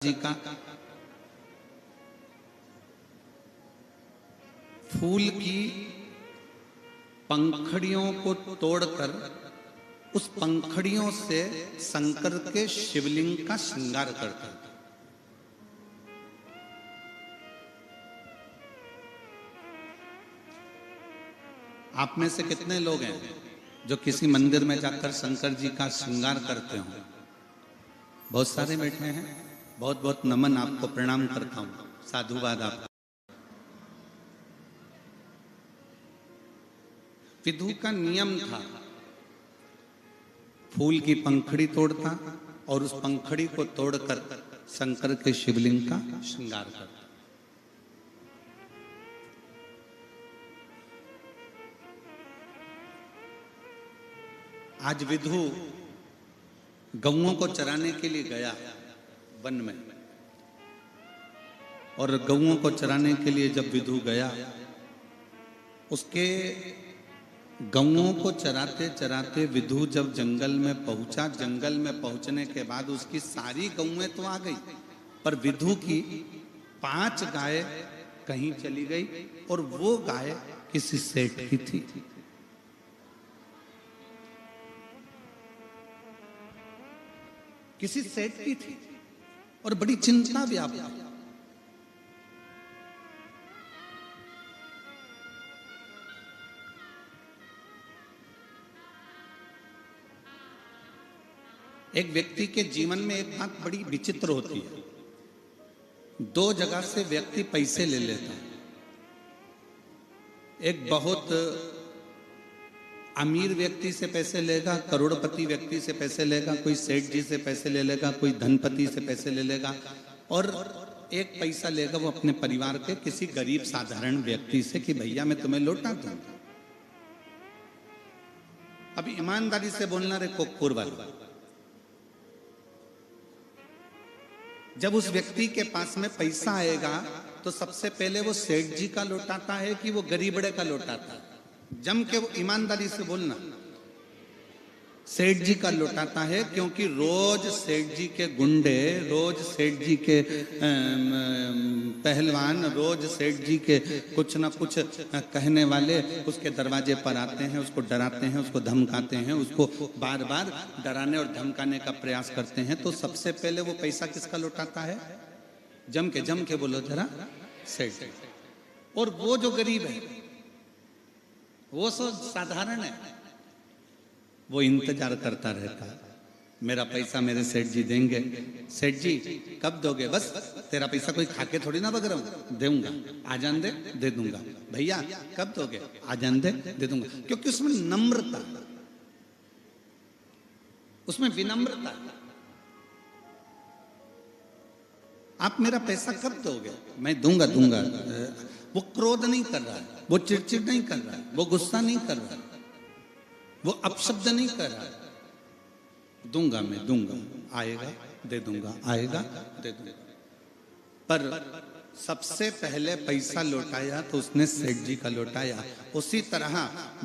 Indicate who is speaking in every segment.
Speaker 1: जी का फूल की पंखड़ियों को तोड़कर उस पंखड़ियों से शंकर के शिवलिंग का श्रृंगार करता था। आप में से कितने लोग हैं जो किसी मंदिर में जाकर शंकर जी का श्रृंगार करते हो? बहुत सारे बैठे हैं। बहुत बहुत नमन, आपको प्रणाम करता हूं, साधुवाद आपका। विधु का नियम था, फूल की पंखड़ी तोड़ता और उस पंखड़ी को तोड़कर शंकर के शिवलिंग का श्रृंगार करता। आज विधु गौओं को चराने के लिए गया वन में, और गौओं को चराने के लिए जब विधु गया, उसके गौओं को चराते चराते विधु जब जंगल में पहुंचा, जंगल में पहुंचने के बाद उसकी सारी गौएं तो आ गई, पर विधु की 5 गाय कहीं चली गई, और वो गाय किसी सेठ की थी। किसी सेठ की थी और बड़ी चिंता व्याप्त। एक व्यक्ति के जीवन में एक बात बड़ी विचित्र होती है, 2 जगह से व्यक्ति पैसे ले लेता है। एक बहुत अमीर व्यक्ति से पैसे लेगा, करोड़पति व्यक्ति से पैसे लेगा, कोई सेठ जी से पैसे ले लेगा, कोई धनपति से पैसे ले लेगा, और एक पैसा लेगा वो अपने परिवार के किसी गरीब साधारण व्यक्ति से कि भैया मैं तुम्हें लौटा दूंगा। अब ईमानदारी से बोलना रे कोकपुर वाला, जब उस व्यक्ति के पास में पैसा आएगा तो सबसे पहले वो सेठ जी का लौटाता है कि वो गरीबड़े का लौटाता है? जम के वो ईमानदारी से बोलना, सेठ जी का लौटाता है, क्योंकि रोज सेठ जी के गुंडे, रोज सेठ जी के पहलवान, रोज सेठ जी के कुछ ना कुछ कहने वाले उसके दरवाजे पर आते हैं, उसको डराते हैं, उसको धमकाते हैं, उसको बार बार डराने और धमकाने का प्रयास करते हैं। तो सबसे पहले वो पैसा किसका लौटाता है? जम के बोलो जरा, सेठ। और वो जो गरीब है, वो सो साधारण है, वो इंतजार करता रहता है, मेरा पैसा मेरे सेठ जी देंगे। सेठ जी कब दोगे? बस तेरा पैसा कोई खाके थोड़ी ना बग रहा हूं, दूंगा, आ जान दे, दे दूंगा। भैया कब दोगे? आ जान दे, दे दूंगा। क्योंकि उसमें नम्रता, उसमें विनम्रता। आप मेरा पैसा कब दोगे? मैं दूंगा दूंगा। वो क्रोध नहीं कर रहा है, वो चिड़चिड़ नहीं कर रहा है, वो गुस्सा नहीं कर रहा है, वो अपशब्द नहीं कर रहा है। दूंगा, मैं दूंगा, आएगा दे दूंगा, आएगा दे दूंगा। पर सबसे पहले पैसा लौटाया तो उसने सेठ जी का लौटाया। उसी तरह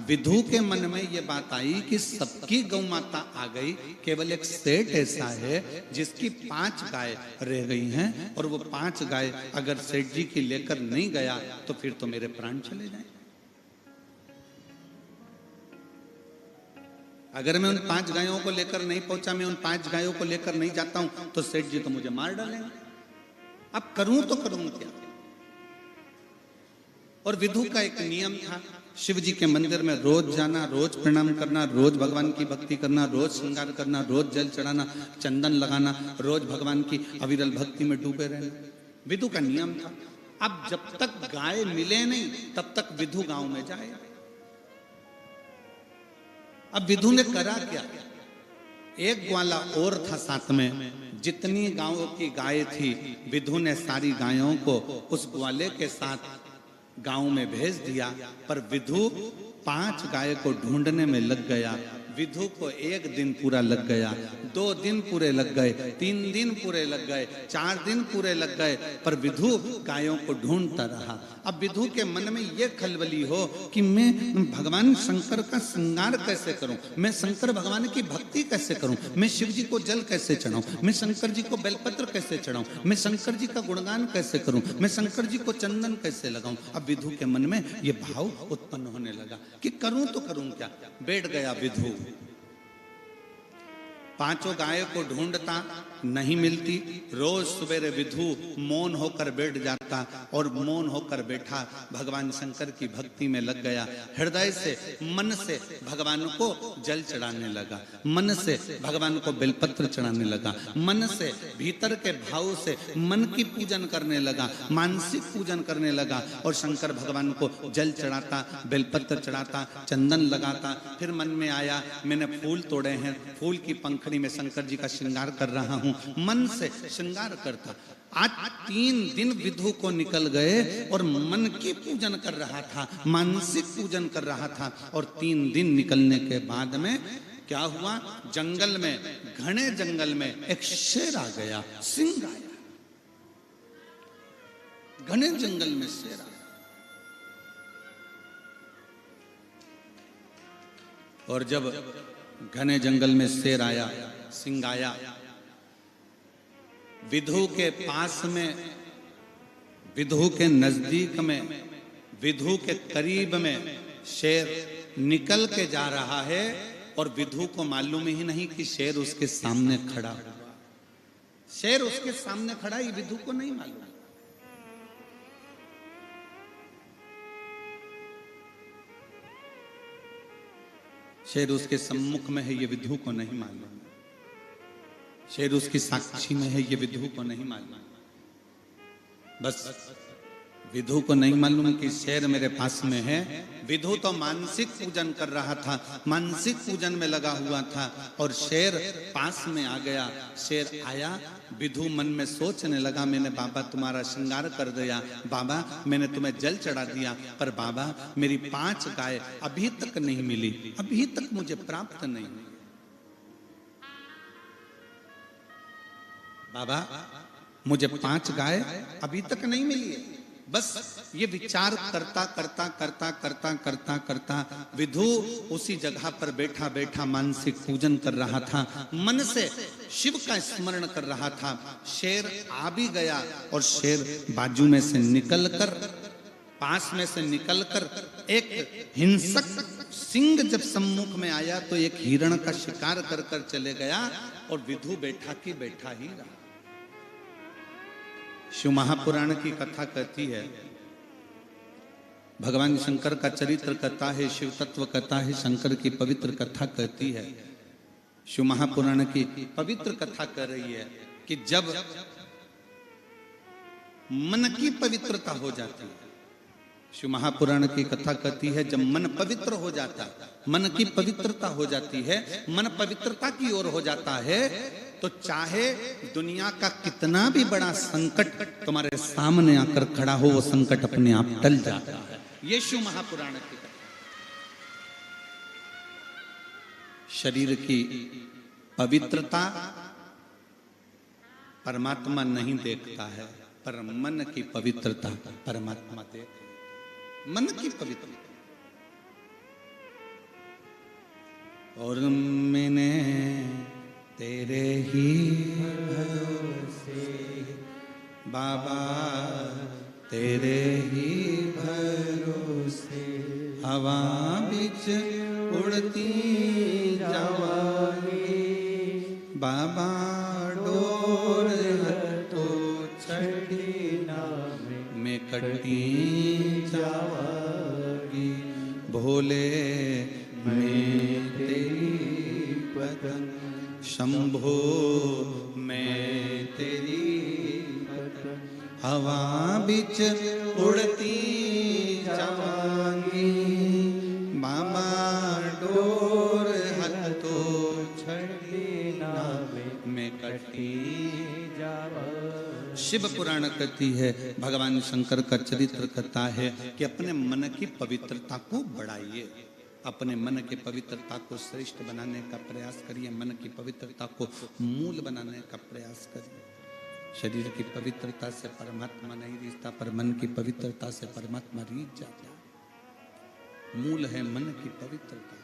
Speaker 1: विधु के मन में ये बात आई कि सबकी गौ माता आ गई, केवल एक सेठ ऐसा है जिसकी 5 गाय रह गई हैं, और वो 5 गाय अगर सेठ जी की लेकर नहीं गया तो फिर तो मेरे प्राण चले जाएं। अगर मैं उन 5 गायों को लेकर नहीं पहुंचा, मैं उन 5 गायों को लेकर नहीं जाता हूं, तो सेठ जी तो मुझे मार डालेंगे। अब करूं तो करूं क्या? और विधु का एक नियम था, शिव जी के मंदिर में रोज जाना, रोज प्रणाम करना, रोज भगवान की भक्ति करना, रोज श्रृंगार करना, रोज जल चढ़ाना, चंदन लगाना, रोज भगवान की अविरल भक्ति में डूबे रहना, विधु का नियम था। अब जब तक गाय मिले नहीं तब तक विधु गांव में जाए। अब विधु ने करा क्या? एक ग्वाला और था साथ में, जितनी गांवों की गाय थी विधु ने सारी गायों को उस ग्वाले के साथ गांव में भेज दिया। पर विधु 5 गाय को ढूंढने में लग गया। विधु को 1 दिन पूरा लग गया, 2 दिन पूरे लग गए, 3 दिन पूरे लग गए, 4 दिन पूरे लग गए, पर विधु गायों को ढूंढता रहा। अब विधु के मन में यह खलबली हो कि मैं भगवान शंकर का श्रृंगार कैसे करूं, मैं शंकर भगवान की भक्ति कैसे करूं, मैं शिव जी को जल कैसे चढ़ाऊं, मैं शंकर जी को बेलपत्र कैसे चढ़ाऊं, मैं शंकर जी का गुणगान कैसे करूं, मैं शंकर जी को चंदन कैसे लगाऊं। अब विधु के मन में यह भाव उत्पन्न होने लगा कि करूं तो करूं क्या। बैठ गया विधु, 5 गायों को ढूंढता, नहीं मिलती। रोज सवेरे विधु मौन होकर बैठ जाता और मौन होकर बैठा भगवान शंकर की भक्ति में लग गया। हृदय से, मन से भगवान को जल चढ़ाने लगा, मन से भगवान को बेलपत्र चढ़ाने लगा, मन से भीतर के भाव से मन की पूजन करने लगा, मानसिक पूजन करने लगा और शंकर भगवान को जल चढ़ाता, बेलपत्र चढ़ाता, चंदन लगाता। फिर मन में आया मैंने फूल तोड़े हैं, फूल की पंखड़ी में शंकर जी का श्रृंगार कर रहा हूं, मन से श्रृंगार करता। आज 3 दिन विधु को निकल गए और मन की पूजन कर रहा था, मानसिक पूजन कर रहा था। और 3 दिन निकलने के बाद में क्या हुआ, जंगल में, घने जंगल में एक शेर आ गया, सिंह आया, घने जंगल में शेर आया। और जब घने जंगल में शेर आया, सिंह आया, विधु के पास में, विधु के नजदीक में, विधु के करीब में शेर निकल के जा रहा है और विधु को मालूम ही नहीं कि शेर उसके सामने खड़ा हुआ। शेर उसके सामने खड़ा, ये विधु को नहीं मालूम। शेर उसके सम्मुख में है, ये विधु को नहीं मालूम। शेर उसकी साक्षी में है, ये विधु को नहीं मालूम। बस विधु को नहीं मालूम कि शेर मेरे पास में है। विधु तो मानसिक पूजन कर रहा था, मानसिक पूजन में लगा हुआ था और शेर पास में आ गया। शेर आया, विधु मन में सोचने लगा मैंने बाबा तुम्हारा श्रृंगार कर दिया, बाबा मैंने तुम्हें जल चढ़ा दिया, पर बाबा मेरी 5 गाय अभी तक नहीं मिली, अभी तक मुझे प्राप्त नहीं हुई। बाबा मुझे 5 गाय अभी तक नहीं मिली है। बस ये विचार करता करता करता करता करता करता विधु उसी जगह पर बैठा बैठा मानसिक पूजन कर रहा था, मन से शिव का स्मरण कर रहा था। शेर आ भी गया और शेर बाजू में से निकलकर, पास में से निकलकर एक हिंसक सिंह जब सम्मुख में आया तो एक हिरण का शिकार कर कर चले गया और विधु बैठा की बैठा ही रहा। शिव महापुराण की कथा कहती है, भगवान शंकर का चरित्र कहता है, शिव तत्व कहता है, शंकर की पवित्र कथा कहती है। शिव महापुराण की पवित्र कथा कह रही है कि जब मन की पवित्रता हो जाती है, शिव महापुराण की कथा कहती है जब मन पवित्र हो जाता है, मन की पवित्रता हो जाती है, मन पवित्रता की ओर हो जाता है, तो चाहे दुनिया का कितना भी बड़ा संकट तुम्हारे सामने आकर खड़ा हो, वो संकट अपने आप टल जाता है। ये शिव महापुराण की कथा। शरीर की पवित्रता परमात्मा नहीं देखता है, पर मन की पवित्रता परमात्मा देखता है। मन की पवित्रता। और मैंने तेरे ही भरोसे बाबा, तेरे ही भरोसे हवा बिच उड़ती जावांगी, बाबा डोर तो छड़ी ना मैं कटी जावांगी, भोले मैं तेरी पतंग, शंभो मैं तेरी पतंग, हवा बिच उड़ती जावांगी, बाबा डोर हतो छड़ी ना मैं कटी जावांगी। शिव पुराण कहती है, भगवान शंकर का चरित्र कहता है कि अपने मन की पवित्रता को बढ़ाइए, अपने मन की पवित्रता को श्रेष्ठ बनाने का प्रयास करिए, मन की पवित्रता को मूल बनाने का प्रयास करिए। शरीर की पवित्रता से परमात्मा नहीं रिश्ता, पर मन की पवित्रता से परमात्मा रीझ जाता है। मूल है मन की पवित्रता।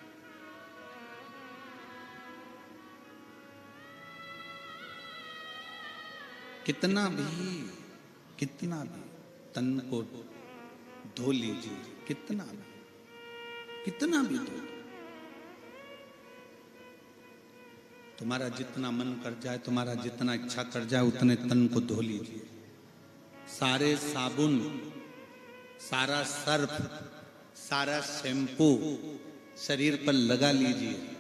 Speaker 1: कितना भी तन को धो लीजिए, कितना भी धो, तुम्हारा जितना मन कर जाए, तुम्हारा जितना इच्छा कर जाए, उतने तन को धो लीजिए। सारे साबुन, सारा सर्फ, सारा शैम्पू शरीर पर लगा लीजिए।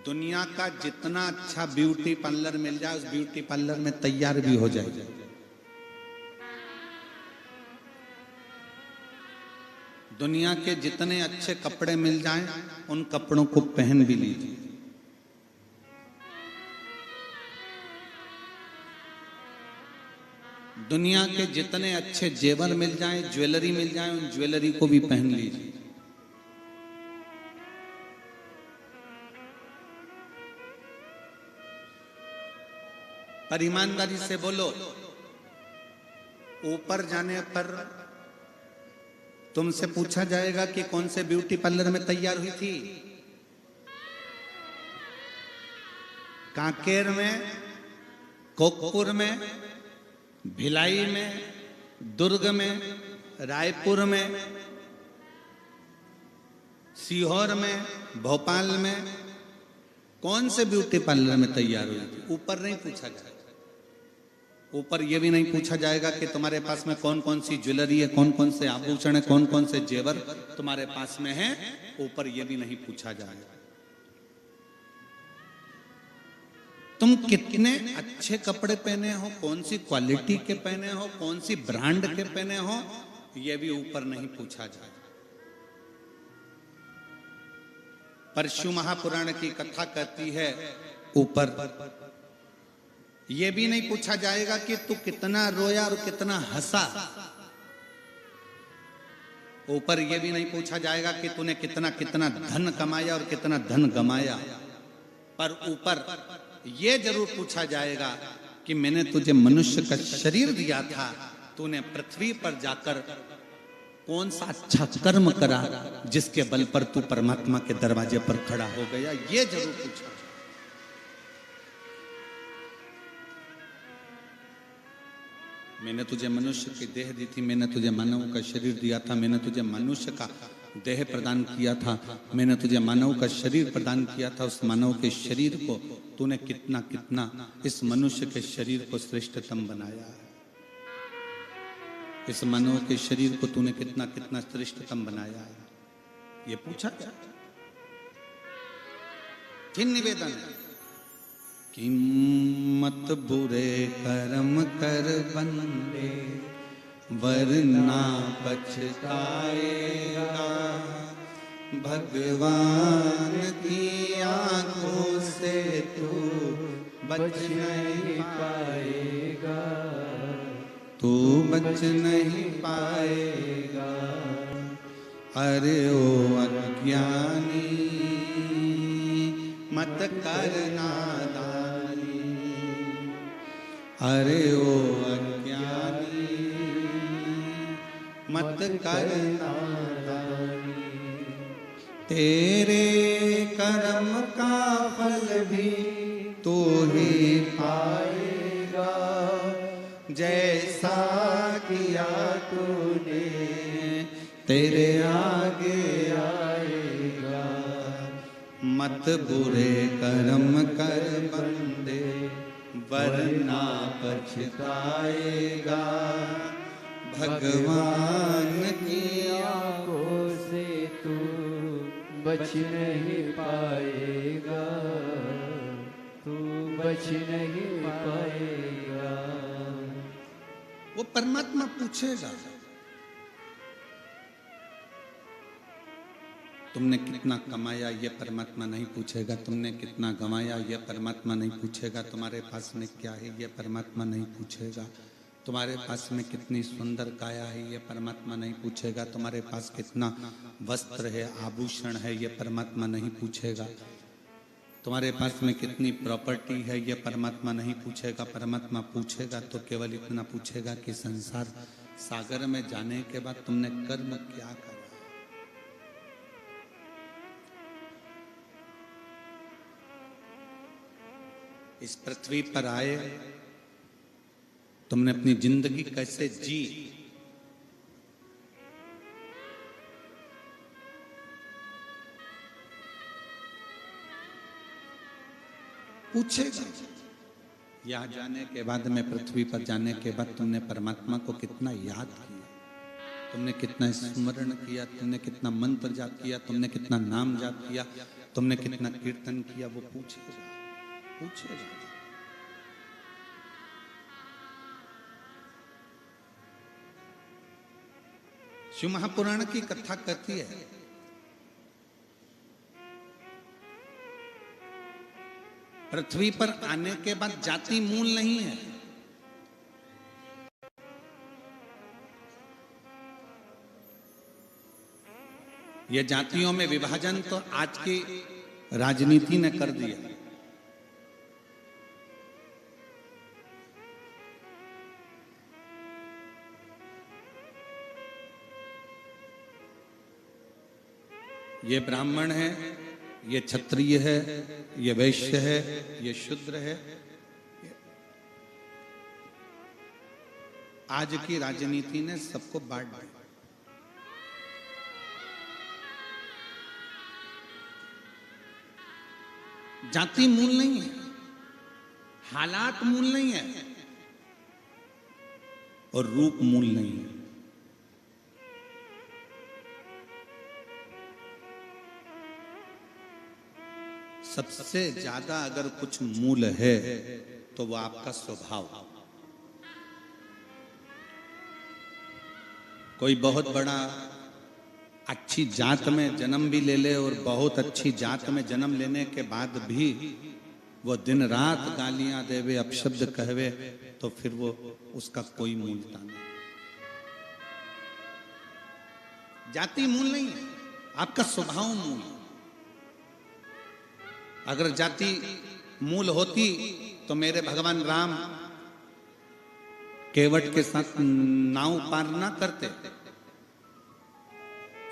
Speaker 1: दुनिया का जितना अच्छा ब्यूटी पार्लर मिल जाए, उस ब्यूटी पार्लर में तैयार भी हो जाए। दुनिया के जितने अच्छे कपड़े मिल जाएं, उन कपड़ों को पहन भी लीजिए। दुनिया के जितने अच्छे जेवर मिल जाएं, ज्वेलरी मिल जाए, उन ज्वेलरी को भी पहन लीजिए। पर ईमानदारी से बोलो, ऊपर जाने पर तुमसे पूछा जाएगा कि कौन से ब्यूटी पार्लर में तैयार हुई थी? कांकेर में, कोकपुर में, भिलाई में, दुर्ग में, रायपुर में, सीहोर में, भोपाल में, कौन से ब्यूटी पार्लर में तैयार हुई थी? ऊपर नहीं पूछा जाएगा। ऊपर यह भी नहीं पूछा जाएगा कि तुम्हारे पास में कौन कौन सी ज्वेलरी है, कौन कौन से आभूषण है, कौन कौन से जेवर तुम्हारे पास में है। ऊपर यह भी नहीं पूछा जाएगा तुम कितने अच्छे कपड़े पहने हो, कौन सी क्वालिटी के पहने हो, कौन सी ब्रांड के पहने हो, यह भी ऊपर नहीं पूछा जाएगा। परशु महापुराण की कथा कहती है, ऊपर यह भी नहीं पूछा जाएगा कि तू कितना रोया और कितना हंसा। ऊपर यह भी नहीं पूछा जाएगा कि तूने कितना कितना धन कमाया और कितना धन गमाया। पर ऊपर यह जरूर पूछा जाएगा कि मैंने तुझे मनुष्य का शरीर दिया था, तूने पृथ्वी पर जाकर कौन सा अच्छा कर्म करा जिसके बल पर तू परमात्मा के दरवाजे पर खड़ा हो गया। यह जरूर पूछा। मैंने तुझे मनुष्य की देह दी थी, मैंने तुझे मानव का शरीर दिया था, मैंने तुझे मनुष्य का देह प्रदान किया था, मैंने तुझे मानव का शरीर प्रदान किया था। उस मानव के शरीर को तूने कितना कितना इस मनुष्य के शरीर को श्रेष्ठतम बनाया है। इस मानव के शरीर को तूने कितना कितना श्रेष्ठतम बनाया है। ये पूछा क्या? फिर निवेदन है कि मत बुरे कर्म कर बंदे, वरना पछताएगा। भगवान की आंखों से तू बच नहीं पाएगा, तू बच नहीं पाएगा। अरे ओ अज्ञानी मत करना दानी, अरे ओ अज्ञानी मत करना दानी। तेरे कर्म का फल भी तू ही पाएगा, जैसा किया तूने तेरे आगे आएगा। मत बुरे कर्म कर बंदे, वरना पछताएगा। भगवान की
Speaker 2: आंखों से तू बच नहीं पाएगा, तू बच नहीं पाएगा।
Speaker 1: वो परमात्मा पूछेगा, तुमने कितना कमाया ये परमात्मा नहीं पूछेगा, तुमने कितना गंवाया ये परमात्मा नहीं पूछेगा, तुम्हारे पास में क्या है ये परमात्मा नहीं पूछेगा। तुम्हारे पास में कितनी सुंदर काया है ये परमात्मा नहीं पूछेगा। तुम्हारे पास कितना वस्त्र है, आभूषण है, ये परमात्मा नहीं पूछेगा। तुम्हारे पास में कितनी प्रॉपर्टी है ये परमात्मा नहीं पूछेगा। परमात्मा पूछेगा तो केवल इतना पूछेगा कि संसार सागर में जाने के बाद तुमने कर्म क्या करा। इस पृथ्वी पर आए, तुमने अपनी जिंदगी कैसे जी। पूछेगा। यहाँ जाने के बाद में, पृथ्वी पर जाने के बाद तुमने परमात्मा को कितना याद किया, तुमने कितना स्मरण किया, तुमने कितना मंत्र जाप किया, तुमने कितना नाम जाप किया, तुमने कितना कीर्तन किया, वो पूछेगा। पूछेगा। शिव महापुराण की कथा कहती है, पृथ्वी पर आने के बाद जाति मूल नहीं है। ये जातियों में विभाजन तो आज की राजनीति ने कर दिया। ये ब्राह्मण है, ये क्षत्रिय है, ये वैश्य है, ये शूद्र है। आज की राजनीति ने सबको बांट दिया। जाति मूल नहीं है, हालात मूल नहीं है, और रूप मूल नहीं है। सबसे ज्यादा अगर कुछ मूल है तो वो आपका स्वभाव। कोई बहुत बड़ा अच्छी जात में जन्म भी ले ले और बहुत अच्छी जात में जन्म लेने के बाद भी वो दिन रात गालियां देवे, अपशब्द कहवे, तो फिर वो उसका कोई मूलता नहीं। जाति मूल नहीं है, आपका स्वभाव मूल है। अगर जाति मूल होती तो मेरे भगवान राम केवट के साथ नाव पार ना करते।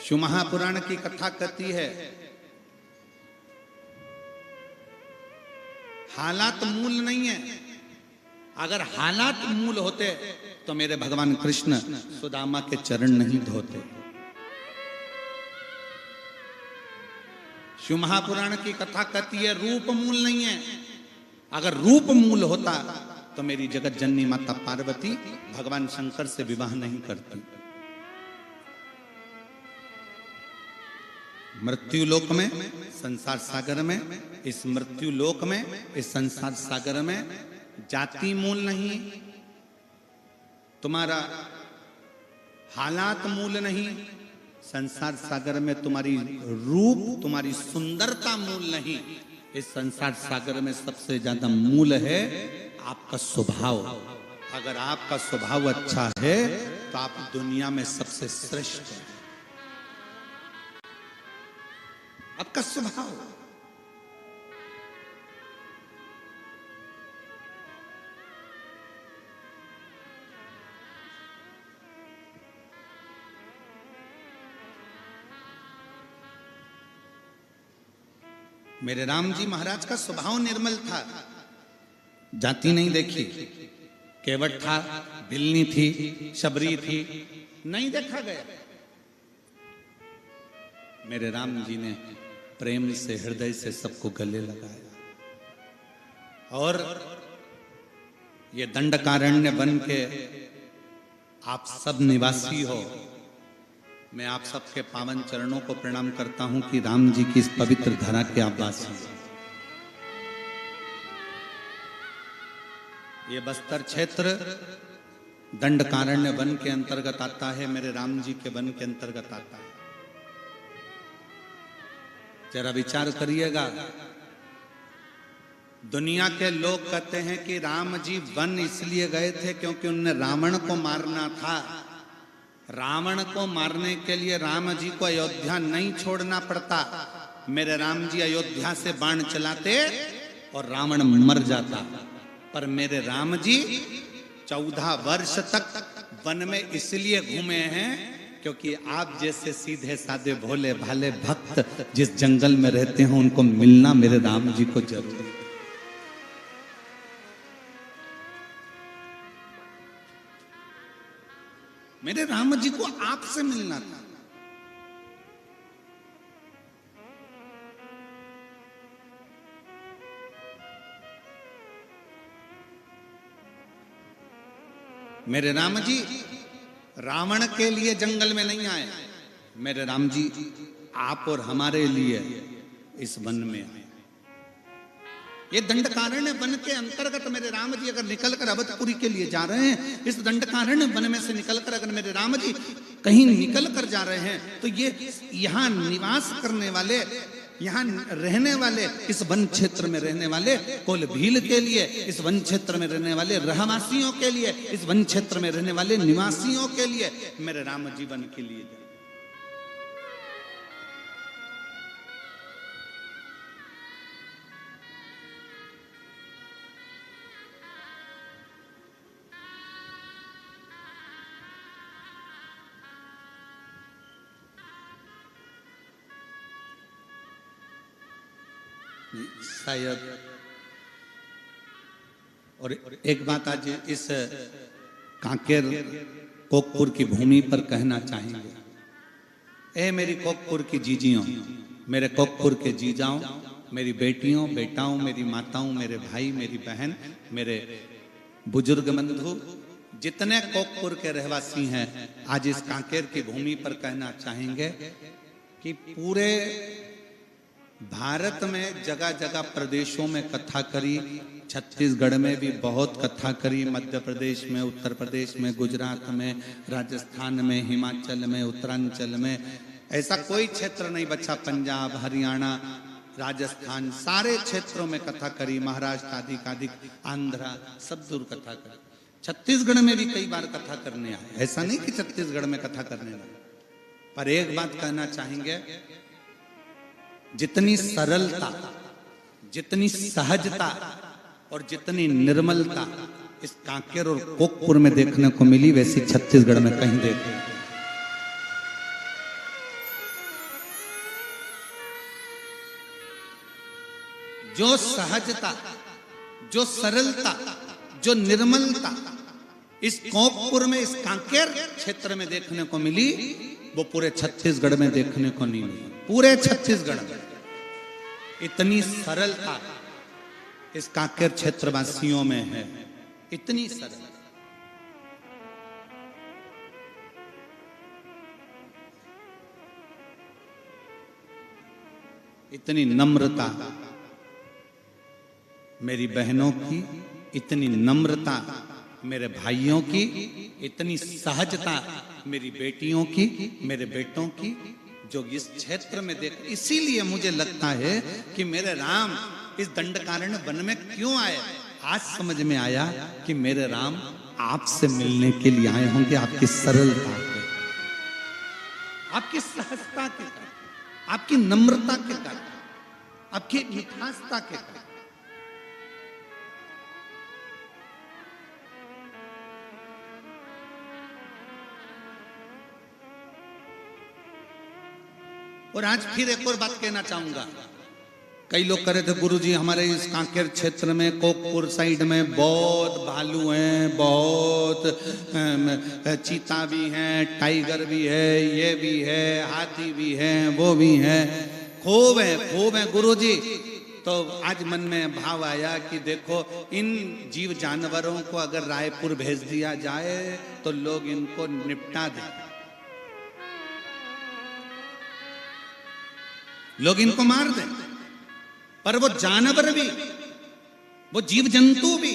Speaker 1: शिव महापुराण की कथा कहती है, हालात मूल नहीं है। अगर हालात मूल होते तो मेरे भगवान कृष्ण सुदामा के चरण नहीं धोते। शिव महापुराण की कथा कहती है, रूप मूल नहीं है। अगर रूप मूल होता तो मेरी जगत जननी माता पार्वती भगवान शंकर से विवाह नहीं करती। मृत्यु लोक में, संसार सागर में, इस मृत्यु लोक में, इस संसार सागर में जाति मूल नहीं, तुम्हारा हालात मूल नहीं, संसार सागर में तुम्हारी रूप, तुम्हारी सुंदरता मूल नहीं। इस संसार सागर में सबसे ज्यादा मूल है आपका स्वभाव। अगर आपका स्वभाव अच्छा है तो आप दुनिया में सबसे श्रेष्ठ हैं। आपका स्वभाव। मेरे राम जी महाराज का स्वभाव निर्मल था, जाति नहीं देखी। केवट था, बिल्ली थी, शबरी थी, नहीं देखा गया। मेरे राम जी ने प्रेम से, हृदय से सबको गले लगाया। और ये दंडकारण्य बन के आप सब निवासी हो, मैं आप सबके पावन चरणों को प्रणाम करता हूं कि राम जी की इस पवित्र धरा के आप वासी हैं। ये बस्तर क्षेत्र दंडकारण्य वन के अंतर्गत आता है, मेरे राम जी के वन के अंतर्गत आता है। जरा विचार करिएगा, दुनिया के लोग कहते हैं कि राम जी वन इसलिए गए थे क्योंकि उनने रावण को मारना था। रावण को मारने के लिए राम जी को अयोध्या नहीं छोड़ना पड़ता। मेरे राम जी अयोध्या से बाण चलाते और रावण मर जाता। पर मेरे राम जी 14 वर्ष तक वन में इसलिए घूमे हैं क्योंकि आप जैसे सीधे साधे भोले भाले भक्त जिस जंगल में रहते हैं उनको मिलना मेरे राम जी को जरूरी है। मेरे राम जी को आपसे मिलना था। मेरे राम जी रावण के लिए जंगल में नहीं आए। मेरे राम जी आप और हमारे लिए इस वन में आए। ये दंडकारण्य वन के अंतर्गत मेरे राम जी अगर निकलकर अवधपुरी के लिए जा रहे हैं, इस दंडकारण्य वन में से निकलकर अगर मेरे राम जी कहीं निकल कर जा रहे हैं तो ये यहाँ निवास करने वाले, यहाँ रहने वाले, इस वन क्षेत्र में रहने वाले कोल भील के लिए, इस वन क्षेत्र में रहने वाले रहवासियों के लिए, इस वन क्षेत्र में रहने वाले निवासियों के लिए मेरे राम जीवन के लिए। शायद और एक बात आज इस कांकेर कोकपुर की भूमि पर कहना चाहेंगे। ए मेरी कोकपुर की जीजियों, मेरे कोकपुर के जीजाओं, मेरी बेटियों बेटाओं, मेरी माताओं, मेरे भाई, मेरी बहन, मेरे बुजुर्ग बंधु, जितने कोकपुर के रहवासी हैं, आज इस कांकेर की भूमि पर कहना चाहेंगे कि पूरे भारत में जगह जगह प्रदेशों में कथा करी, छत्तीसगढ़ में भी बहुत कथा करी, मध्य प्रदेश में, उत्तर प्रदेश में, गुजरात में, राजस्थान में, हिमाचल में, उत्तरांचल में, ऐसा कोई क्षेत्र नहीं बचा। पंजाब, हरियाणा, राजस्थान, सारे क्षेत्रों में कथा करी, महाराष्ट्र आदि आदि, आंध्रा, सब दूर कथा करी। छत्तीसगढ़ में भी कई बार कथा करने आए, ऐसा नहीं कि छत्तीसगढ़ में कथा करने आए। पर एक बात कहना चाहेंगे, जितनी सरलता, जितनी सहजता और जितनी निर्मलता इस कांकेर और कोकपुर में देखने को मिली, वैसी छत्तीसगढ़ में कहीं देखने। जो सहजता, जो सरलता, जो निर्मलता इस कोकपुर में, इस कांकेर क्षेत्र में देखने को मिली, वो पूरे छत्तीसगढ़ में देखने को नहीं मिली। पूरे छत्तीसगढ़ में इतनी सरलता इस कांकेर क्षेत्रवासियों में है, इतनी सरल, इतनी नम्रता मेरी बहनों की, इतनी नम्रता मेरे भाइयों की, इतनी सहजता मेरी बेटियों की, मेरे बेटों की, जो इस क्षेत्र में देख। इसीलिए मुझे लगता है कि मेरे राम इस दंडकारण्य वन में क्यों आए। आज समझ में आया कि मेरे राम आपसे मिलने के लिए आए होंगे, आपकी सरलता के, आपकी सहजता के कारण, आपकी नम्रता के कारण, आपकी मिठासता के कारण। और आज फिर एक और बात कहना चाहूंगा। कई लोग कह रहे थे गुरुजी हमारे इस कांकेर क्षेत्र में, कोकपुर साइड में बहुत भालू हैं, बहुत चीता भी हैं, टाइगर भी है, ये भी है, हाथी भी है, वो भी है, खूब है गुरुजी। तो आज मन में भाव आया कि देखो इन जीव जानवरों को अगर रायपुर भेज दिया जाए तो लोग इनको निपटा दें, लोग इनको मार दें। पर वो जानवर भी, वो जीव जंतु भी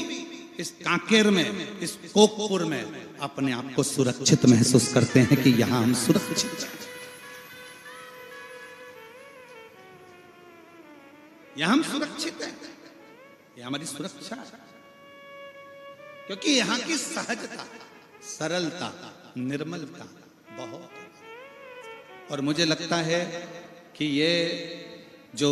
Speaker 1: इस कांकेर में, इस कोकपुर में अपने आप को सुरक्षित महसूस करते हैं कि यहां हम सुरक्षित हैं, यहां हम सुरक्षित हैं, ये हमारी सुरक्षा है, क्योंकि यहाँ की सहजता, सरलता, निर्मलता बहुत है। और मुझे लगता है कि ये जो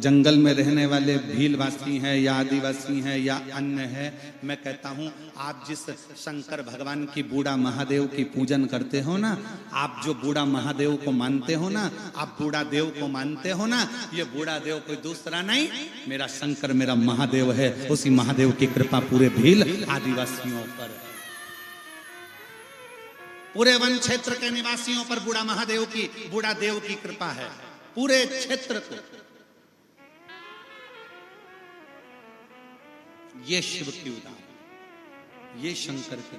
Speaker 1: जंगल में रहने वाले भीलवासी हैं या आदिवासी हैं या अन्य है, मैं कहता हूं आप जिस शंकर भगवान की बूढ़ा महादेव की पूजन करते हो ना, आप जो बूढ़ा महादेव को मानते हो ना, आप बूढ़ा देव को मानते हो ना, ये बूढ़ा देव कोई दूसरा नहीं, मेरा शंकर, मेरा महादेव है। उसी महादेव की कृपा पूरे भील आदिवासियों पर, पूरे वन क्षेत्र के निवासियों पर बूढ़ा महादेव की, बूढ़ा देव की कृपा है, पूरे क्षेत्र को। ये शिव की उदाहरण, ये शंकर की,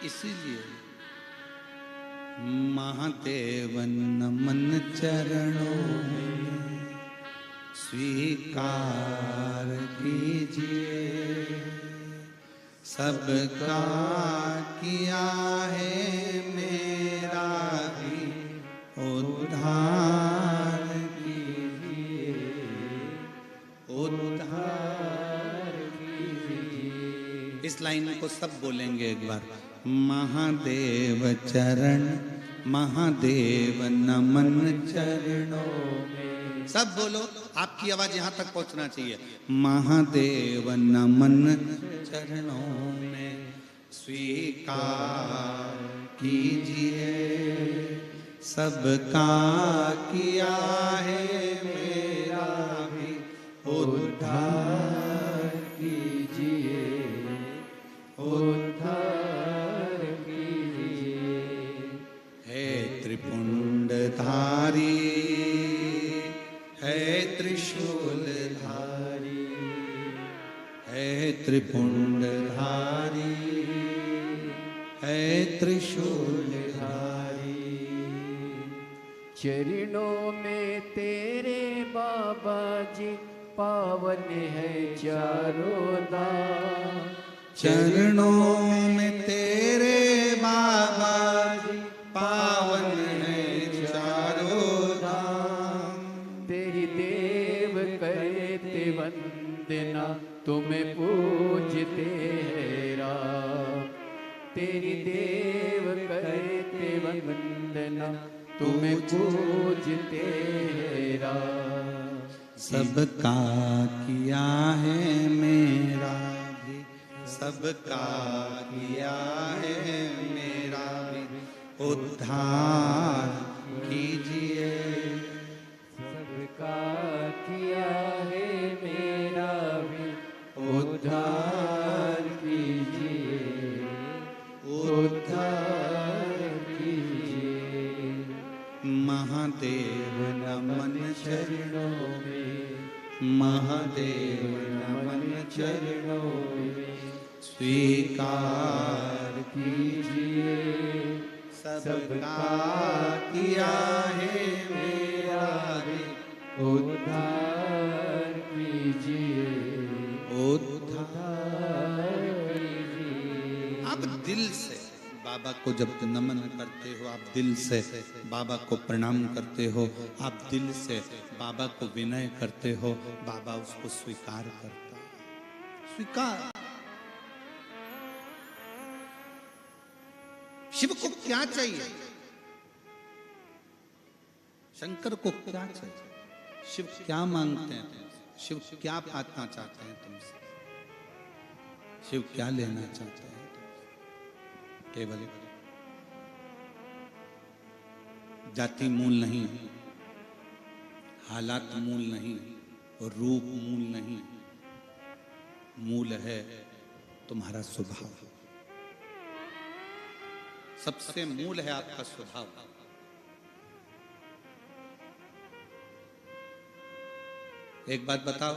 Speaker 1: इसीलिए महादेव नमन चरणों में स्वीकार कीजिए, सबका किया है मेरा भी उद्धार कीजिए, उद्धार कीजिए। इस लाइन को सब बोलेंगे एक बार, महादेव चरण, महादेव नमन चरणों में, सब बोलो, आपकी आवाज यहां तक पहुंचना चाहिए। महादेव नमन चरणों में स्वीकार कीजिए, सबका किया है मेरा भी उद्धार कीजिए, उद्धार कीजिए। हे त्रिपुंडधारी, है त्रिशूलधारी, है त्रिपुंडधारी, है त्रिशूलधारी।
Speaker 2: चरणों में तेरे बाबा जी पावन है चारों धाम,
Speaker 1: चरणों में तेरे बाबा जी पावन है चारों धाम।
Speaker 2: तेरी देव करते वंदना, तुम्हें पूजते हैं राम। तेरी देव करते वंदना, तुम्हें पूजते हैं राम।
Speaker 1: सबका किया है मेरा भी, सबका किया है मेरा भी उद्धार कीजिए,
Speaker 2: सबका किया है मेरा भी उद्धार कीजिए, उद्धार कीजिए।
Speaker 1: महादेव नमन चरणों में, महादेव नमन चरणों में स्वीकार कीजिए, सबका किया है मेरा भी
Speaker 2: उद्धार कीजिए,
Speaker 1: उद्धार
Speaker 2: कीजिए।
Speaker 1: आप दिल से बाबा को जब नमन करते हो, आप दिल से बाबा को प्रणाम करते हो, आप दिल से बाबा को विनय करते हो, बाबा उसको स्वीकार करता है। स्वीकार। शिव को क्या चाहिए? शंकर को क्या चाहिए? शिव क्या मांगते हैं तुमसे? शिव क्या पाना चाहते हैं तुमसे? शिव क्या लेना चाहते हैं? केवल जाति मूल नहीं, हालात मूल नहीं, और रूप मूल नहीं, मूल है तुम्हारा स्वभाव। सबसे मूल है आपका स्वभाव। एक बात बताओ,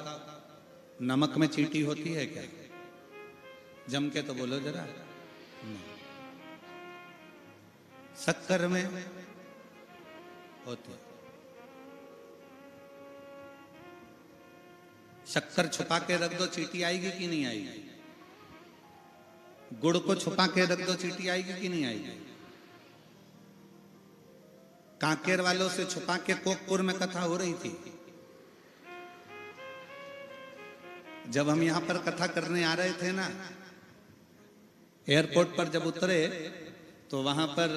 Speaker 1: नमक में चींटी होती है क्या? जम के तो बोलो जरा। शक्कर में होती है। शक्कर छुपा के रख दो, चींटी आएगी कि नहीं आएगी? गुड़ को छुपा के रख दो, चींटी आएगी कि नहीं आएगी? कांकेर वालों से छुपा के कोकपुर में कथा हो रही थी। जब हम यहां पर कथा करने आ रहे थे ना, एयरपोर्ट पर जब उतरे तो वहां पर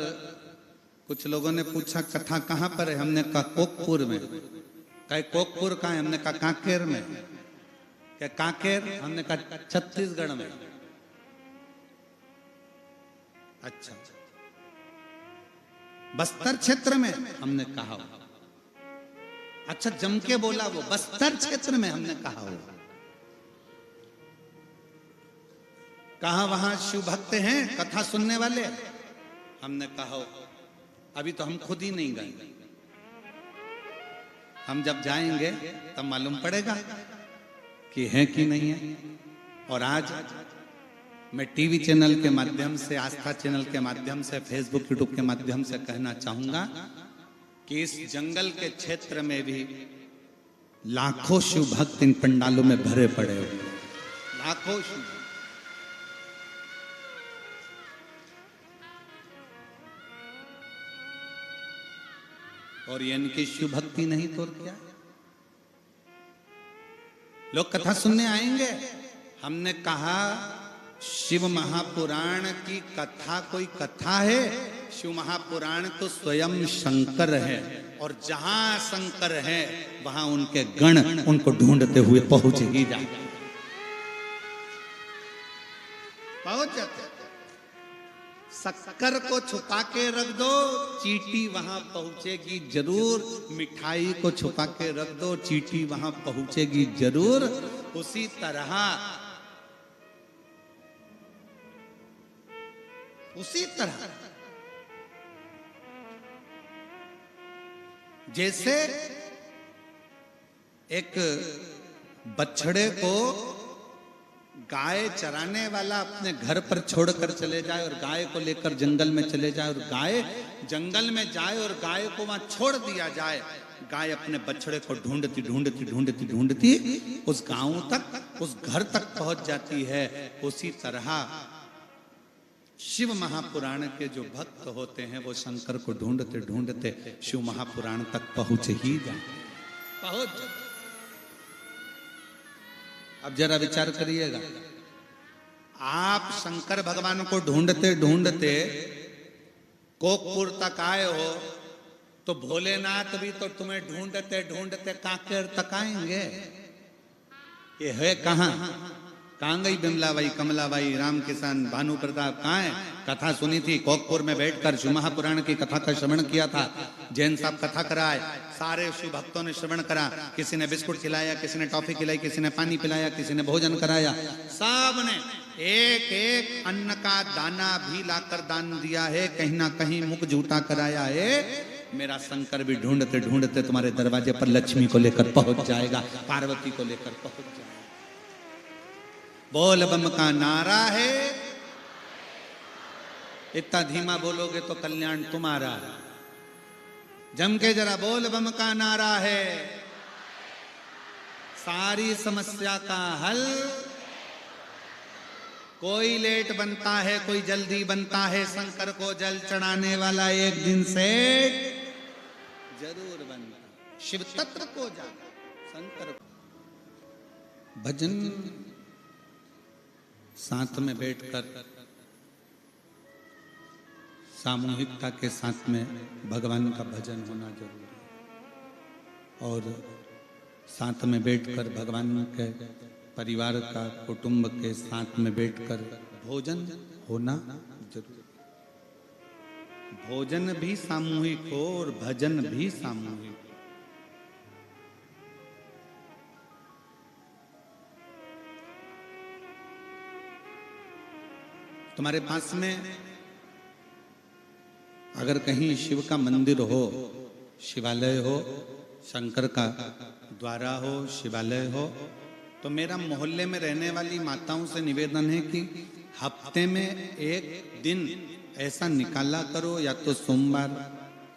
Speaker 1: कुछ लोगों ने पूछा कथा कहां पर है? हमने कहा कोकपुर में। कहे कोकपुर कहां है? हमने कहा कांकेर में। क्या कांकेर? हमने कहा छत्तीसगढ़ में। अच्छा, बस्तर क्षेत्र में? हमने कहा। अच्छा, जम के बोला वो, बस्तर क्षेत्र में? हमने कहा हो। कहा वहां शिव भक्त हैं कथा सुनने वाले? हमने कहा हो। अभी तो हम खुद ही नहीं गए, हम जब जाएंगे तब मालूम पड़ेगा कि है कि नहीं है। और आज मैं टीवी चैनल के माध्यम से, आस्था चैनल के माध्यम से, फेसबुक यूट्यूब के माध्यम से कहना चाहूंगा कि इस जंगल के क्षेत्र में भी लाखों शिव भक्त इन पंडालों में भरे पड़े हुए, लाखों शिव। और ये इनकी शिव भक्ति नहीं तो क्या? लोग कथा सुनने आएंगे। हमने कहा शिव महापुराण की कथा कोई कथा है? शिव महापुराण तो स्वयं शंकर है, और जहां शंकर है वहां उनके गण उनको ढूंढते हुए पहुंच ही जाते, पहुंच जाते। शक्कर को छुपा के रख दो, चींटी वहां पहुंचेगी जरूर। मिठाई को छुपा के रख दो, चींटी वहां पहुंचेगी जरूर। उसी तरह जैसे एक बछड़े को गाय चराने वाला अपने घर पर छोड़कर चले जाए और गाय को लेकर जंगल में चले जाए, और गाय जंगल में जाए और गाय को वहां छोड़ दिया जाए, गाय अपने बछड़े को ढूंढती ढूंढती ढूंढती ढूंढती उस गांव तक, उस घर तक पहुंच जाती है। उसी तरह शिव महापुराण के जो भक्त होते हैं वो शंकर को ढूंढते ढूंढते शिव महापुराण तक पहुंच ही जाए, पहुंच जाए। अब जरा विचार करिएगा, आप शंकर भगवान को ढूंढते ढूंढते कोकपुर तक आए हो, तो भोलेनाथ भी तो तुम्हें ढूंढते ढूंढते कांकेर तक आएंगे। ये है कहां? कहां गई बिमलाबाई, कमलाबाई, राम किसान, भानु प्रताप कहां है? कथा सुनी थी कोकपुर में बैठकर, शिव महापुराण की कथा का श्रवण किया था। जैन साहब कथा कराए, सारे शिव भक्तों ने श्रवण करा। किसी ने बिस्कुट खिलाया, किसी ने टॉफी खिलाई, किसी ने पानी पिलाया, किसी ने भोजन कराया। सब ने एक एक अन्न का दाना भी लाकर दान दिया है, कहीं ना कहीं मुख झूठा कराया है। मेरा शंकर भी ढूंढते ढूंढते तुम्हारे दरवाजे पर लक्ष्मी को लेकर पहुंच जाएगा, पार्वती को लेकर पहुंच जाएगा। बोल बम का नारा है, इतना धीमा बोलोगे तो कल्याण तुम्हारा है। जम के जरा बोल बम का नारा है, सारी समस्या का हल। कोई लेट बनता है, कोई जल्दी बनता है, शंकर को जल चढ़ाने वाला एक दिन से जरूर बनता। शिव तत्व को जाना, शंकर को भजन साथ में बैठकर, सामूहिकता के साथ में भगवान का भजन होना जरूरी है। और साथ में बैठकर भगवान के परिवार का, कुटुंब के साथ में बैठकर भोजन होना जरूरी है। भोजन भी सामूहिक हो और भजन भी सामूहिक। तुम्हारे पास में अगर कहीं शिव का मंदिर हो, शिवालय हो, शंकर का द्वारा हो, शिवालय हो, तो मेरा मोहल्ले में रहने वाली माताओं से निवेदन है कि हफ्ते में एक दिन ऐसा निकाला करो, या तो सोमवार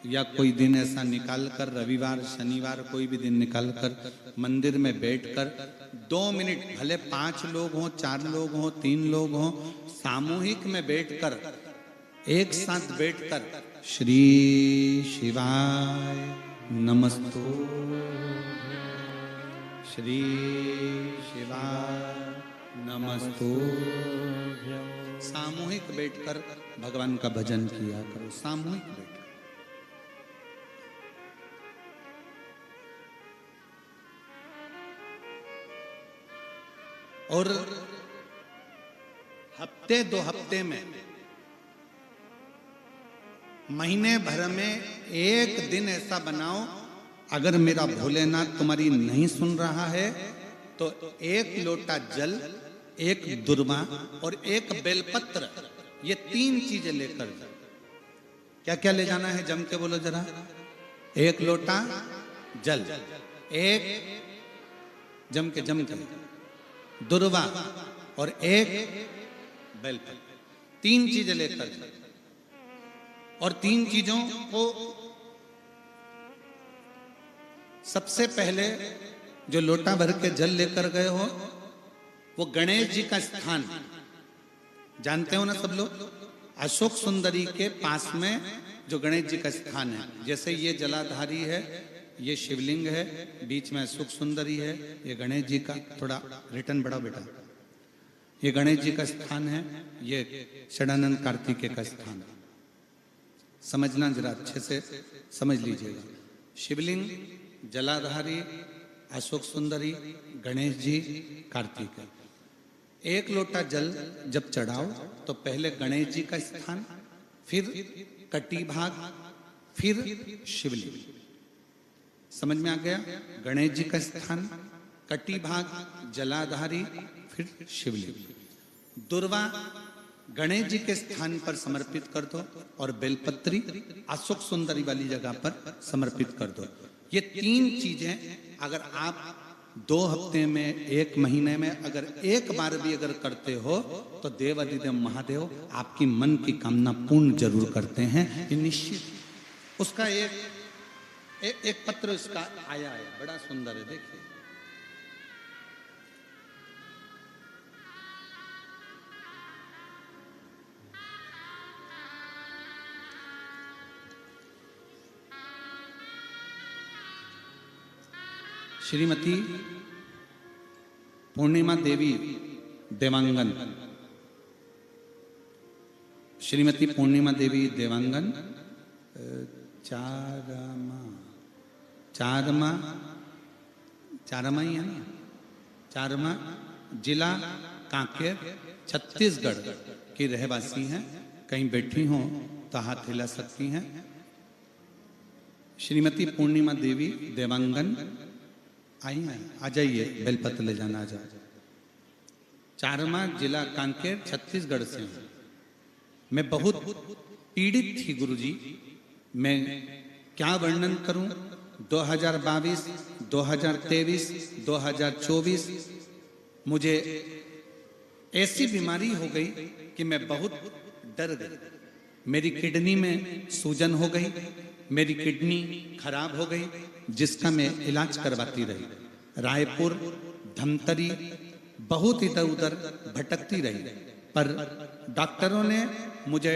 Speaker 1: या कोई दिन ऐसा निकाल कर, रविवार, शनिवार, कोई भी दिन निकाल कर मंदिर में बैठकर 2 मिनट, भले 5 लोग हों, 4 लोग हों, 3 लोग हों, सामूहिक में बैठकर, एक साथ बैठकर श्री शिवाय नमस्तु। श्री शिवाय नमस्तु। सामूहिक बैठकर भगवान का भजन किया करो, सामूहिक बैठकर। और हफ्ते 2 हफ्ते में, महीने भर में एक दिन ऐसा बनाओ, अगर मेरा भोलेनाथ तुम्हारी नहीं सुन रहा है तो 1 लोटा जल, 1 दुर्वा और 1 बेलपत्र, ये 3 चीजें लेकर जाओ। क्या क्या ले जाना है, जम के बोलो जरा। 1 लोटा जल, 1 जम के दुर्वा और 1 बेलपत्र, 3 चीजें लेकर जाओ। और 3 चीजों को सबसे पहले जो लोटा भर के जल लेकर गए हो, वो गणेश जी का स्थान जानते हो ना सब लोग, अशोक सुंदरी के पास में जो गणेश जी का स्थान है। जैसे ये जलाधारी है, ये शिवलिंग है, बीच में अशोक सुंदरी है, ये गणेश जी का, थोड़ा रिटर्न बढ़ाओ बेटा, ये गणेश जी का स्थान है, ये षडानंद कार्तिकेय का स्थान है। समझना जरा अच्छे से समझ लीजिएगा। शिवलिंग, जलाधारी, अशोक सुंदरी, गणेश जी, कार्तिकेय। 1 लोटा जल जब चढ़ाओ तो पहले गणेश जी का स्थान, फिर कटी भाग, फिर शिवलिंग। समझ में आ गया? गणेश जी का स्थान, कटी भाग, जलाधारी, फिर शिवलिंग। दुर्वा गणेश जी के स्थान पर समर्पित कर दो और बेलपत्री अशोक सुंदरी वाली जगह पर समर्पित कर दो। ये 3 चीजें अगर आप 2 हफ्ते में, 1 महीने में अगर एक बार भी अगर करते हो तो देवाधिदेव महादेव आपकी मन की कामना पूर्ण जरूर करते हैं, ये निश्चित। उसका एक पत्र इसका आया है, बड़ा सुंदर है, देखिए। श्रीमती पूर्णिमा देवी देवांगन, श्रीमती पूर्णिमा देवी देवांगन, चारमा ही है ना, चारमा, जिला कांकेर, छत्तीसगढ़ की रहवासी हैं। कहीं बैठी हो तो हाथ हिला सकती हैं। श्रीमती पूर्णिमा देवी देवांगन आई हैं, आ जाइए, बेलपत्र ले जाना, आ जाओ। चारमा, जिला कांकेर, छत्तीसगढ़ से हूं। मैं बहुत पीड़ित थी गुरुजी, मैं क्या वर्णन करूं। 2022, 2023, 2024 मुझे ऐसी बीमारी हो गई कि मैं बहुत डर गई। मेरी किडनी में सूजन हो गई, मेरी किडनी खराब हो गई, जिसका मैं इलाज करवाती रही। रायपुर, धमतरी, बहुत इधर उधर भटकती रही, पर डॉक्टरों ने मुझे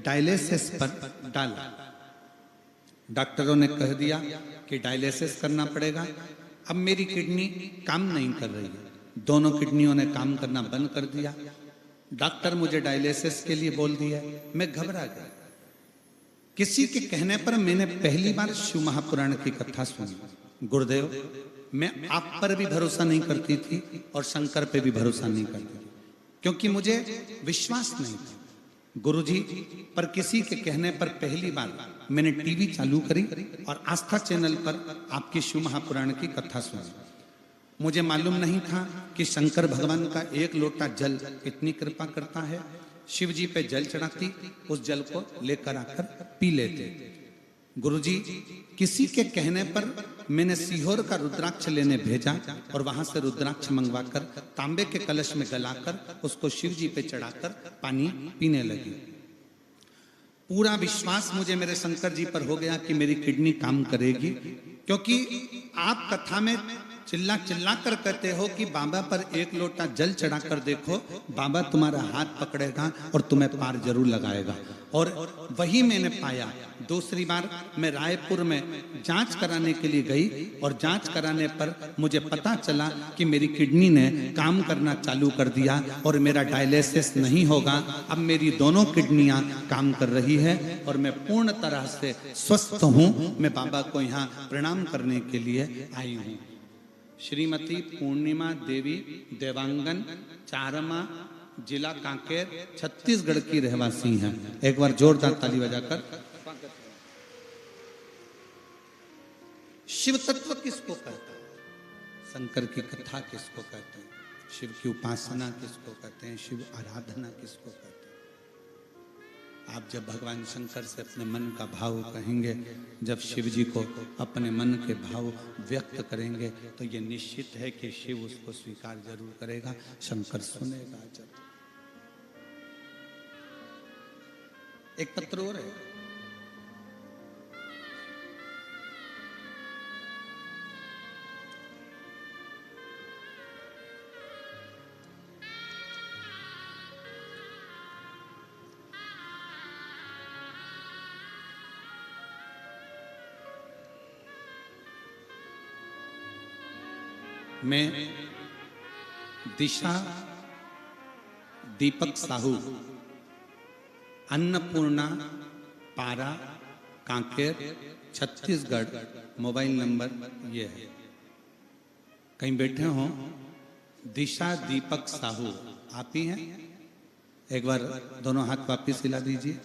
Speaker 1: डायलिसिस पर डाला। डॉक्टरों ने कह दिया कि डायलिसिस करना पड़ेगा। अब मेरी किडनी काम नहीं कर रही है, दोनों किडनियों ने काम करना बंद कर दिया। डॉक्टर मुझे डायलिसिस के लिए बोल दिया। मैं घबरा गया। किसी के कहने पर मैंने पहली बार शिव महापुराण की कथा सुनी। गुरुदेव, मैं आप पर भी भरोसा नहीं करती थी और शंकर पे भी भरोसा नहीं करती थी, क्योंकि मुझे विश्वास नहीं था गुरुजी पर। किसी के कहने पर पहली बार मैंने टीवी चालू करी और आस्था चैनल पर आपकी शिव महापुराण की कथा सुनी। मुझे मालूम नहीं था कि शंकर भगवान का 1 लोटा जल इतनी कृपा करता है। शिव जी पे जल चढ़ाती, उस जल को लेकर आकर पी लेते। गुरुजी, किसी के कहने पर मैंने सीहोर का रुद्राक्ष लेने भेजा और वहां से रुद्राक्ष मंगवाकर तांबे के कलश में गलाकर उसको शिव जी पे चढ़ाकर पानी पीने लगी। पूरा विश्वास मुझे मेरे शंकर जी पर हो गया कि मेरी किडनी काम करेगी, क्योंकि आप कथा में चिल्ला चिल्ला कर कहते हो कि बाबा पर एक लोटा जल चढ़ा कर देखो, बाबा तुम्हारा हाथ पकड़ेगा और तुम्हें पार जरूर लगाएगा। और वही मैंने पाया। दूसरी बार मैं रायपुर में जांच कराने के लिए गई और जांच कराने पर मुझे पता चला कि मेरी किडनी ने काम करना चालू कर दिया और मेरा डायलिसिस नहीं होगा। अब मेरी दोनों किडनियां काम कर रही है और मैं पूर्ण तरह से स्वस्थ हूं। मैं बाबा को यहाँ प्रणाम करने के लिए आई हूँ। श्रीमती पूर्णिमा देवी देवांगन, चारमा, जिला कांकेर, छत्तीसगढ़ की रहवासी हैं। एक बार जोरदार ताली बजाकर। शिव तत्व किसको कहते हैं? शंकर की कथा किसको कहते हैं? शिव की उपासना किसको कहते हैं? शिव आराधना किसको कहते हैं? आप जब भगवान शंकर से अपने मन का भाव कहेंगे, जब शिव जी को अपने मन के भाव व्यक्त करेंगे, तो ये निश्चित है कि शिव उसको स्वीकार जरूर करेगा, शंकर सुनेगा जब। एक पत्र और है। मैं दिशा दीपक साहू, अन्नपूर्णा, पारा, कांकेर, छत्तीसगढ़, मोबाइल नंबर ये है। कहीं बैठे हो? दिशा दीपक साहू आप ही हैं? एक बार दोनों हाथ वापिस हिला दीजिए।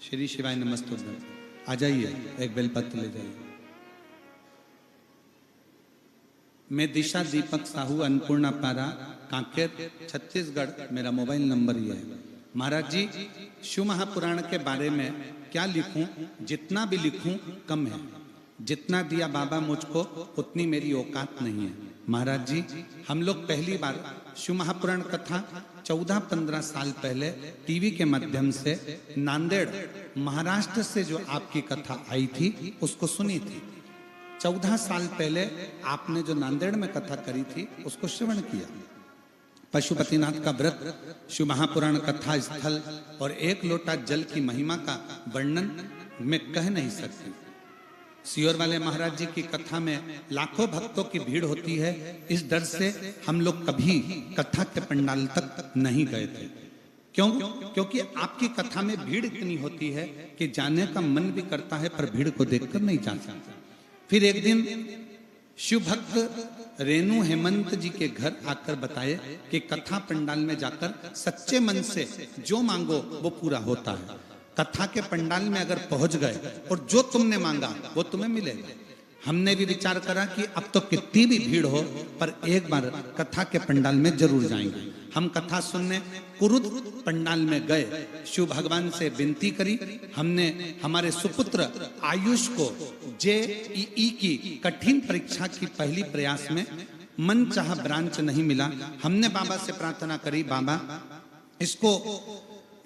Speaker 1: श्री शिवाय नमस्तुभ्यं। आ जाइए, एक बेलपत्र ले जाइए। मैं दिशा दीपक साहू, अन्नपूर्णा, पारा, कांकेर, छत्तीसगढ़, मेरा मोबाइल नंबर ये है। महाराज जी, शिव महापुराण के बारे में क्या लिखूं? जितना भी लिखूं कम है। जितना दिया बाबा मुझको उतनी मेरी औकात नहीं है। महाराज जी, हम लोग पहली बार शिव महापुराण कथा 14-15 साल पहले टीवी के माध्यम से नांदेड़, महाराष्ट्र से जो आपकी कथा आई थी उसको सुनी थी। 14 साल पहले आपने जो नांदेड़ में कथा करी थी उसको श्रवण किया। पशुपतिनाथ का व्रत, शिव महापुराण कथा स्थल और एक लोटा जल की महिमा का वर्णन मैं कह नहीं सकती। सियोर वाले महाराज जी की कथा में लाखों भक्तों की भीड़ होती है। इस डर से हम लोग कभी कथा के पंडाल तक नहीं गए थे। क्यों? क्योंकि आपकी कथा में भीड़ इतनी होती है कि जाने का मन भी करता है पर भीड़ को देखकर नहीं जा सकता। फिर एक दिन शिव भक्त रेणु हेमंत जी के घर आकर बताए कि कथा पंडाल में जाकर सच्चे मन से जो मांगो वो पूरा होता है। कथा के पंडाल में अगर पहुंच गए और जो तुमने मांगा वो तुम्हें मिलेगा। हमने भी विचार करा कि अब तो कितनी भी भीड़ हो पर एक बार कथा के पंडाल में जरूर जाएंगे। हम कथा सुनने कुरुद पंडाल में गए, शिव भगवान से विनती करी। हमने हमारे सुपुत्र आयुष को JEE की कठिन परीक्षा की पहली प्रयास में मन चाहा ब्रांच नहीं मिला। हमने बाबा से प्रार्थना करी, बाबा इसको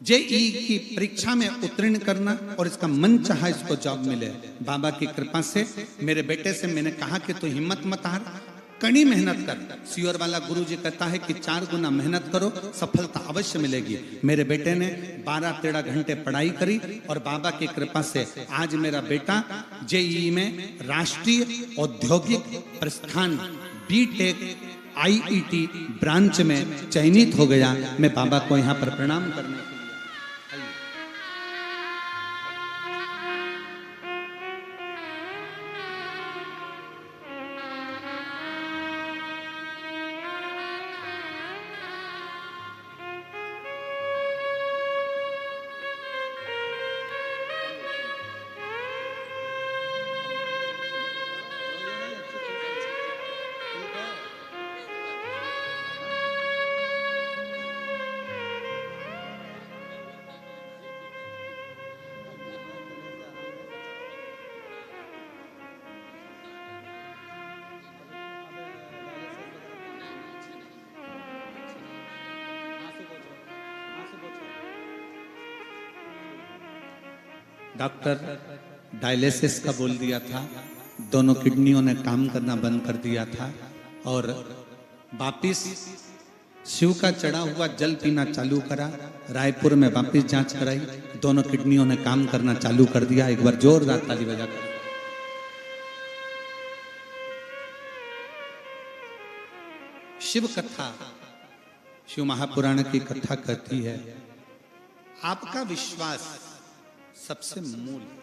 Speaker 1: JEE की परीक्षा में उत्तीर्ण करना और इसका मन चाहा इसको जॉब मिले। बाबा की कृपा से मेरे बेटे से मैंने कहा कि तू हिम्मत मत हार, कड़ी मेहनत कर। सियोर वाला गुरु जी कहता है कि 4 गुना मेहनत करो, सफलता अवश्य मिलेगी। मेरे बेटे ने 12-13 घंटे पढ़ाई करी और बाबा की कृपा से आज मेरा बेटा JEE में राष्ट्रीय औद्योगिक प्रस्थान BTech IET ब्रांच में चयनित हो गया। मैं बाबा को यहाँ पर प्रणाम करने के लिए डॉक्टर डायलिसिस का बोल दिया था, दोनों किडनियों ने काम करना बंद कर दिया था और वापिस शिव का चढ़ा हुआ जल पीना चालू करा। रायपुर में वापिस जांच कराई, दोनों किडनियों ने काम करना चालू कर दिया। एक बार जोरदार ताली बजाकर। शिव कथा, शिव महापुराण की कथा कहती है, आपका विश्वास सबसे मूल है,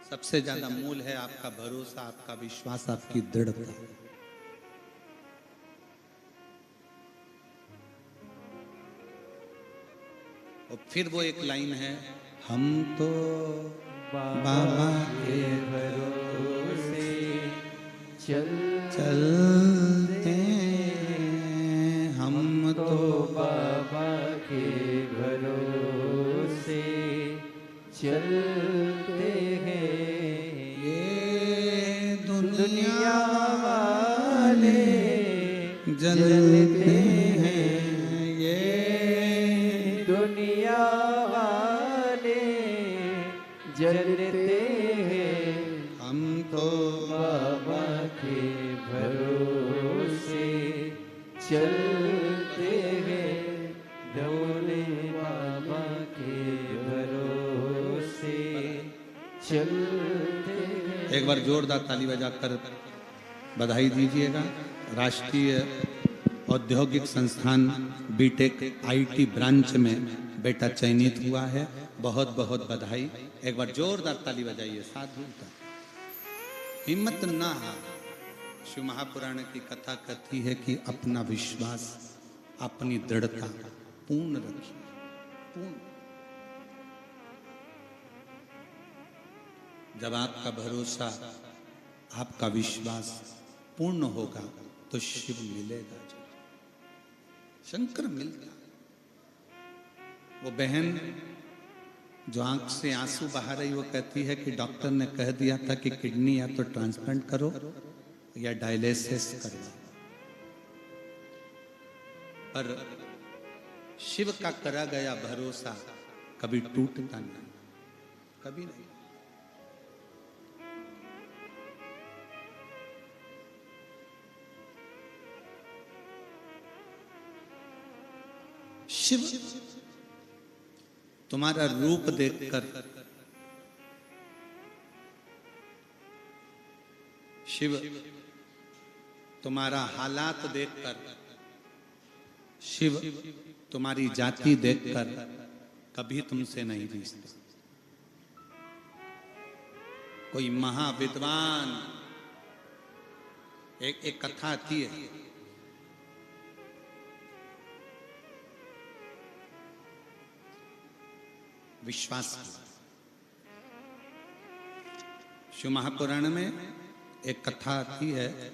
Speaker 1: सबसे ज्यादा मूल है आपका भरोसा, आपका विश्वास, आपकी दृढ़ता। और फिर वो एक लाइन है, हम तो बाबा के
Speaker 2: भरोसे
Speaker 1: चलते, हम तो
Speaker 2: बाबा के भरोसे चलते हैं।
Speaker 1: ये
Speaker 2: दुनिया वाले
Speaker 1: जलते हैं, ये
Speaker 2: दुनिया वाले जलते हैं।
Speaker 1: हम तो
Speaker 2: बाबा के भरोसे चलते हैं। भोले बाबा के भरोसे चलते हैं।
Speaker 1: एक बार जोरदार ताली बजाकर बधाई दीजिएगा। राष्ट्रीय औद्योगिक संस्थान बीटेक आईटी ब्रांच में बेटा चयनित हुआ है, बहुत बहुत बधाई। एक बार जोरदार ताली बजाइए। साधु हिम्मत ना हार। शिव महापुराण की कथा कहती है कि अपना विश्वास, अपनी दृढ़ता पूर्ण रखिए, पूर्ण। जब आपका भरोसा, आपका विश्वास पूर्ण होगा तो शिव मिलेगा, शंकर मिलता। वो बहन जो आंख से आंसू बहा रही, वो कहती है कि डॉक्टर ने कह दिया था कि किडनी या तो ट्रांसप्लांट करो या डायलिसिस करो, पर शिव का करा गया भरोसा कभी टूटता नहीं, कभी नहीं। शिव तुम्हारा रूप देखकर, शिव तुम्हारा हालात देखकर, शिव तुम्हारी जाति देखकर कभी तुमसे नहीं रिश्ता। कोई महाविद्वान, एक कथा आती है, विश्वास की। शिव महापुराण में एक कथा आती है,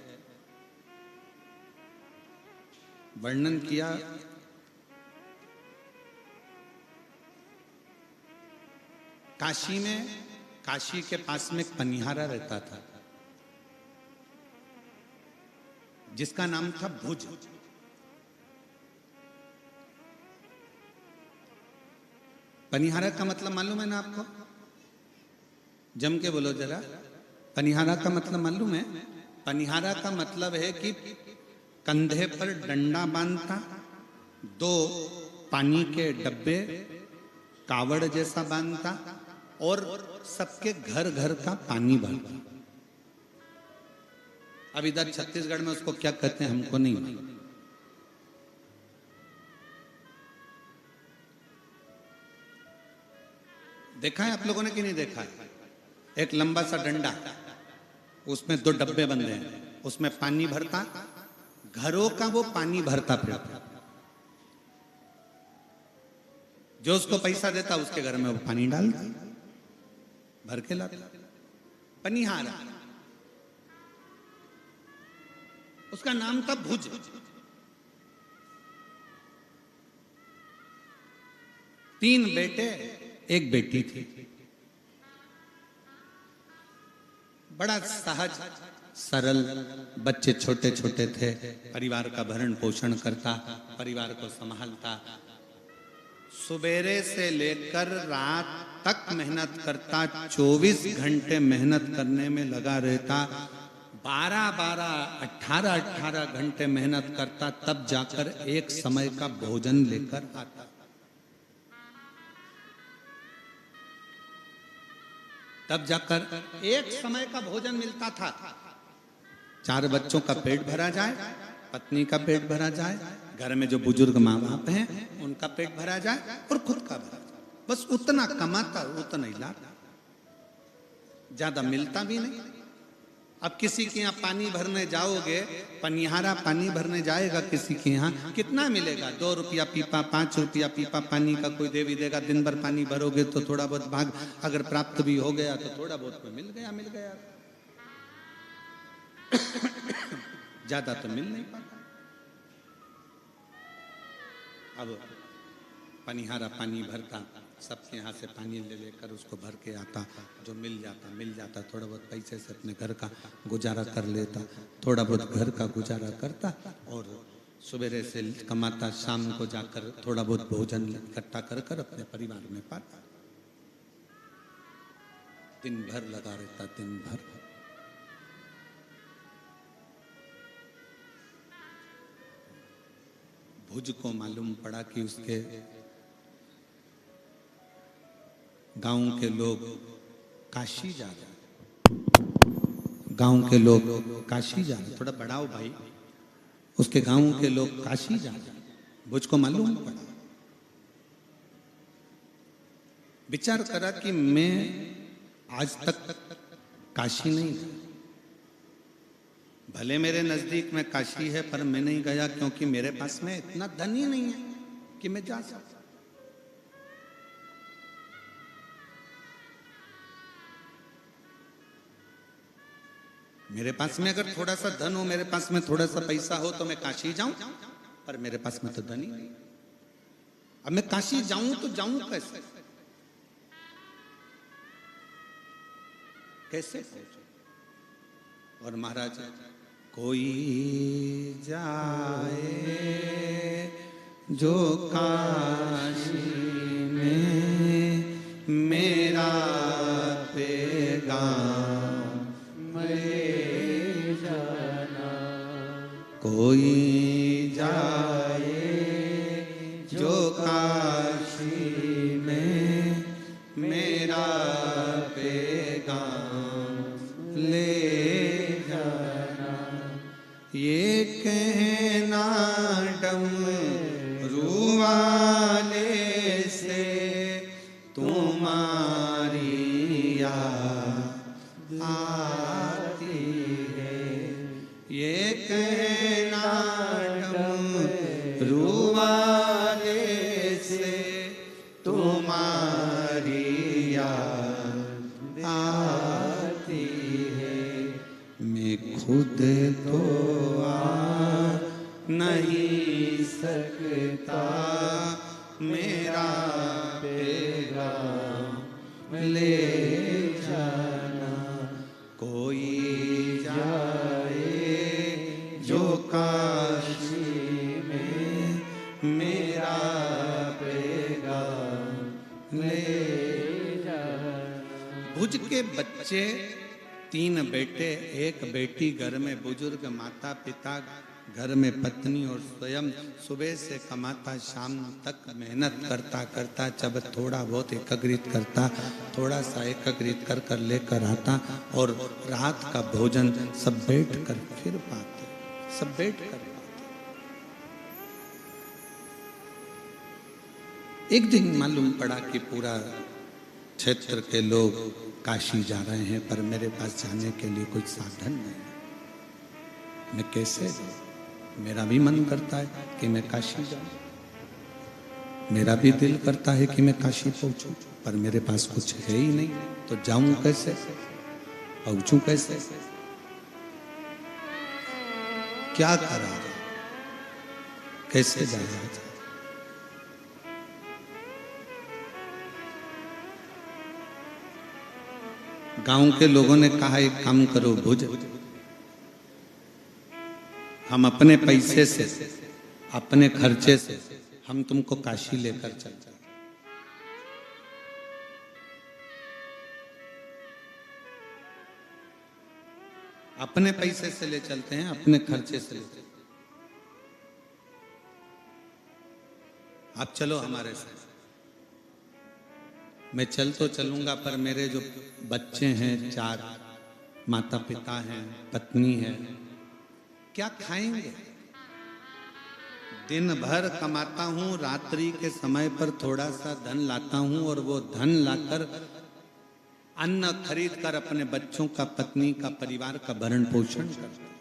Speaker 1: वर्णन किया काशी में, काशी के पास में एक पनिहारा रहता था जिसका नाम था भुज। पनिहारा का मतलब मालूम है ना आपको? जम के बोलो जरा, पनिहारा का मतलब मालूम है? पनिहारा का मतलब है कि कंधे पर डंडा बांधता, दो पानी के डब्बे कावड़ जैसा बांधता और सबके घर घर का पानी भरता। अब इधर छत्तीसगढ़ में उसको क्या कहते हैं हमको नहीं मालूम। देखा है आप लोगों ने कि नहीं देखा है? एक लंबा सा डंडा, उसमें दो डब्बे बंधे हैं, उसमें पानी भरता, घरों का वो पानी भरता फिरता। जो उसको पैसा देता उसके घर में वो पानी डालता, भर के लाता। पनिहारा, उसका नाम था भुज। तीन बेटे, एक बेटी थी। बड़ा सहज सरल, बच्चे छोटे छोटे थे, परिवार का भरण पोषण करता, परिवार को संभालता, सुबेरे से लेकर रात तक मेहनत करता, 24 घंटे मेहनत करने में लगा रहता। 12-12, 18-18 घंटे मेहनत करता, तब जाकर एक समय का भोजन लेकर आता। तब जाकर एक समय का भोजन मिलता था। 4 बच्चों का पेट भरा जाए, पत्नी का पेट भरा जाए, घर में जो बुजुर्ग माँ बाप हैं उनका पेट भरा जाए और खुद का भरा जाए। बस उतना कमाता, उतना ही लाता, ज्यादा मिलता भी नहीं। अब किसी के यहाँ पानी भरने जाओगे, पनिहारा पानी भरने जाएगा किसी के यहाँ, कितना मिलेगा? 2 रुपया पीपा, 5 रुपया पीपा पानी का कोई दे भी देगा। दिन भर पानी भरोगे तो थोड़ा बहुत भाग अगर प्राप्त भी हो गया तो थोड़ा बहुत तो मिल गया, मिल गया। ज्यादा तो मिल नहीं पाता। अब पनिहारा पानी भरता, सबके यहाँ से पानी ले लेकर उसको भर के आता, जो मिल जाता, थोड़ा बहुत पैसे से अपने घर का गुजारा कर लेता, थोड़ा बहुत घर का गुजारा करता और सवेरे से कमाता, शाम को जाकर थोड़ा बहुत भोजन इकट्ठा कर कर अपने परिवार में पाता। दिन भर लगा रहता, दिन भर। भुज को मालूम पड़ा कि उसके गांव के लोग काशी जा रहे, गांव के लोग काशी जा रहे, थोड़ा बढ़ाओ भाई, उसके गांव के लोग काशी जा रहे। भुज को मालूम पड़ा, विचार करा कि मैं आज तक काशी नहीं गया। भले मेरे नजदीक में काशी है पर मैं नहीं गया, क्योंकि मेरे पास में इतना धन ही नहीं है कि मैं जा सकता। मेरे पास में अगर थोड़ा सा धन हो, मेरे पास में थोड़ा सा पैसा हो तो मैं काशी जाऊं, पर मेरे पास में तो धन ही नहीं। अब मैं काशी जाऊं तो जाऊं कैसे? कैसे पहुंचूं? और महाराज, कोई जाए जो काशी में मेरा पैगाम ले जाना। कोई जाए जो काशी में मेरा पैगाम ले जाना। ये कहना डमरू वाले से तुम्हारी याद आती है। ये कहना डमरू वाले से तुम्हारी याद आती है। मैं खुद तो नहीं सकता, मेरा पैगाम ले जाना। कोई जाए जो काशी में मेरा पैगाम ले जाना। भुज के बच्चे 3 बेटे 1 बेटी, घर में बुजुर्ग माता पिता, घर में पत्नी और स्वयं सुबह से कमाता, शाम तक मेहनत करता करता जब थोड़ा बहुत एकत्रित करता, थोड़ा सा एकत्रित कर कर लेकर आता और रात का भोजन सब बैठ कर फिर पाते, सब बैठ कर पाते। एक दिन मालूम पड़ा कि पूरा क्षेत्र के लोग काशी जा रहे हैं, पर मेरे पास जाने के लिए कोई साधन नहीं है। मैं कैसे जाऊं? मेरा भी मन करता है कि मैं काशी जाऊं, मेरा भी दिल करता है कि मैं काशी पहुंचूं, पर मेरे पास कुछ है ही नहीं, तो जाऊं कैसे, पहुंचूं कैसे, क्या करा जाए, कैसे जाया जाए? गांव के लोगों ने कहा एक काम करो भुज, हम अपने पैसे से, अपने खर्चे से हम तुमको काशी लेकर चलते। अपने पैसे से ले चलते हैं, अपने खर्चे से ले चलते हैं। आप चलो हमारे साथ। मैं चल तो चलूंगा, पर मेरे जो बच्चे हैं, 4 माता पिता हैं, पत्नी है, क्या खाएंगे? दिन भर कमाता हूं, रात्रि के समय पर थोड़ा सा धन लाता हूं और वो धन लाकर अन्न खरीद कर अपने बच्चों का, पत्नी का, परिवार का भरण पोषण करता हूं।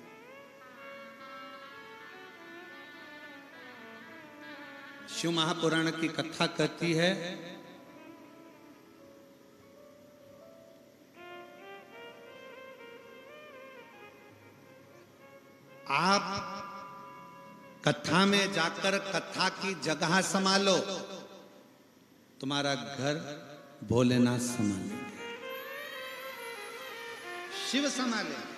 Speaker 1: शिव महापुराण की कथा कहती है, आप कथा में जाकर कथा की जगह संभालो, तुम्हारा घर भोलेनाथ संभालेंगे, शिव संभालेंगे।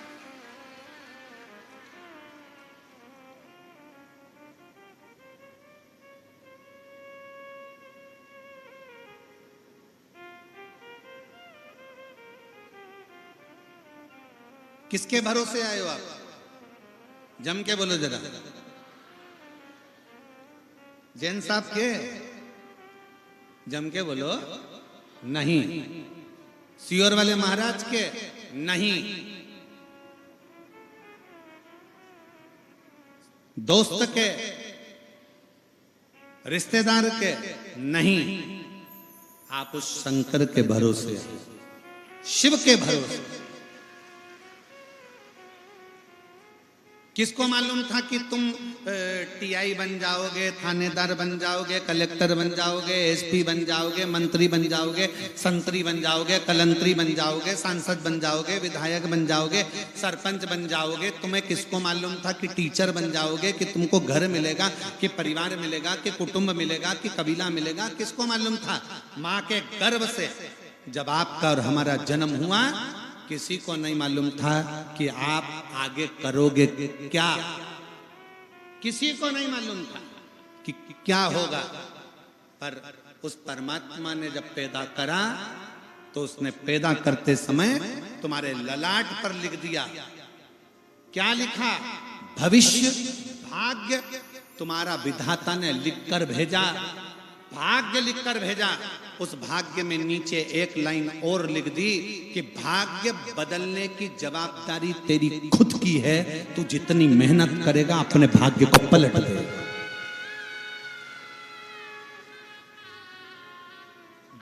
Speaker 1: किसके भरोसे आए हो आप? जम के बोलो जरा। जैन साहब के? जम के बोलो। नहीं। सियोर वाले महाराज के? नहीं। दोस्त के, रिश्तेदार के? नहीं। आप उस शंकर के भरोसे, शिव के भरोसे। किसको मालूम था कि तुम टीआई बन जाओगे, थानेदार बन जाओगे, कलेक्टर बन जाओगे, एसपी बन जाओगे, मंत्री बन जाओगे, संतरी बन जाओगे, कलंतरी बन जाओगे, सांसद बन जाओगे, विधायक बन जाओगे, सरपंच बन जाओगे? तुम्हें किसको मालूम था कि टीचर बन जाओगे, कि तुमको घर मिलेगा, कि परिवार मिलेगा, कि कुटुंब मिलेगा, कि कबीला मिलेगा? किसको मालूम था? माँ के गर्भ से जब आपका और हमारा जन्म हुआ, किसी को नहीं मालूम था कि आप आगे करोगे क्या। किसी को नहीं मालूम था कि क्या होगा। पर उस परमात्मा ने जब पैदा करा, तो उसने पैदा करते समय तुम्हारे ललाट पर लिख दिया। क्या लिखा? भविष्य, भाग्य तुम्हारा विधाता ने लिखकर भेजा। भाग्य लिखकर भेजा। उस भाग्य में नीचे एक लाइन और लिख दी कि भाग्य बदलने की जवाबदारी तेरी खुद की है। तू जितनी मेहनत करेगा अपने भाग्य को पलट देगा।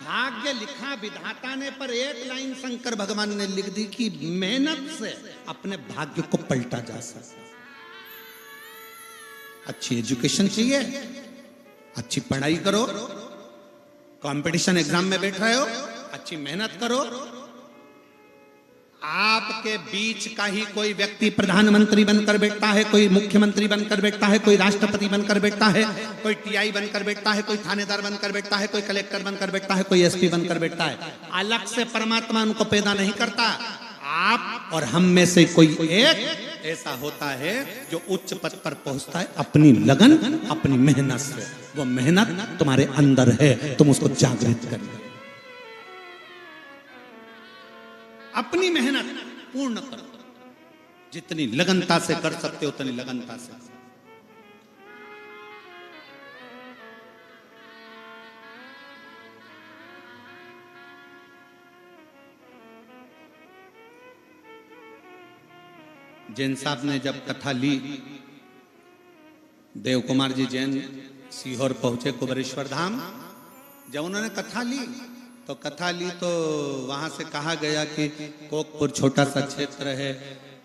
Speaker 1: भाग्य लिखा विधाता ने, पर एक लाइन शंकर भगवान ने लिख दी कि मेहनत से अपने भाग्य को पलटा जा सकता। अच्छी एजुकेशन चाहिए, अच्छी पढ़ाई करो, कंपटीशन एग्जाम में बैठ रहे हो, अच्छी मेहनत करो। आपके बीच का ही कोई व्यक्ति प्रधानमंत्री बनकर बैठता है, कोई मुख्यमंत्री बनकर बैठता है, कोई राष्ट्रपति बनकर बैठता है, कोई टीआई बनकर बैठता है, कोई थानेदार बनकर बैठता है, कोई कलेक्टर बनकर बैठता है, कोई एसपी बनकर बैठता है। अलग से परमात्मा उनको पैदा नहीं करता। आप और हम में से कोई एक ऐसा होता है जो उच्च पद पर पहुंचता है अपनी लगन, अपनी मेहनत से। वो मेहनत तुम्हारे अंदर है, तुम उसको जागृत करो। अपनी मेहनत पूर्ण करो, जितनी लगनता से कर सकते हो उतनी लगनता से। जैन साहब ने जब कथा ली, देव कुमार जी जैन सीहोर पहुंचे, कुबेरेश्वर धाम। जब उन्होंने कथा ली तो वहां से कहा गया कि कोकपुर छोटा सा क्षेत्र है,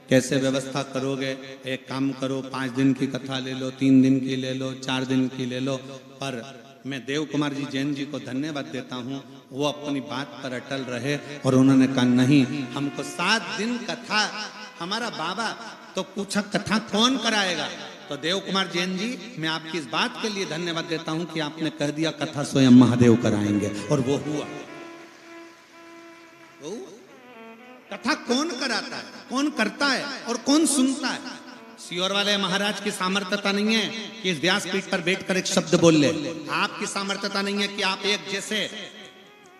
Speaker 1: कैसे व्यवस्था करोगे? एक काम करो, 5 दिन की कथा ले लो, 3 दिन की ले लो, 4 दिन की ले लो। पर मैं देव कुमार जी जैन जी को धन्यवाद देता हूँ, वो अपनी बात पर अटल रहे और उन्होंने कहा नहीं, हमको 7 दिन कथा। हमारा बाबा तो पूछा कथा कौन कराएगा? तो देव कुमार जैन जी, मैं आपकी इस बात के लिए धन्यवाद देता हूं कि आपने कह दिया कथा स्वयं महादेव कराएंगे, और वो हुआ। कथा कौन कराता है, कौन करता है और कौन सुनता है? सियोर वाले महाराज की सामर्थ्यता नहीं है कि इस व्यासपीठ पर बैठकर एक शब्द बोल ले। आपकी सामर्थ्यता नहीं है कि आप एक जैसे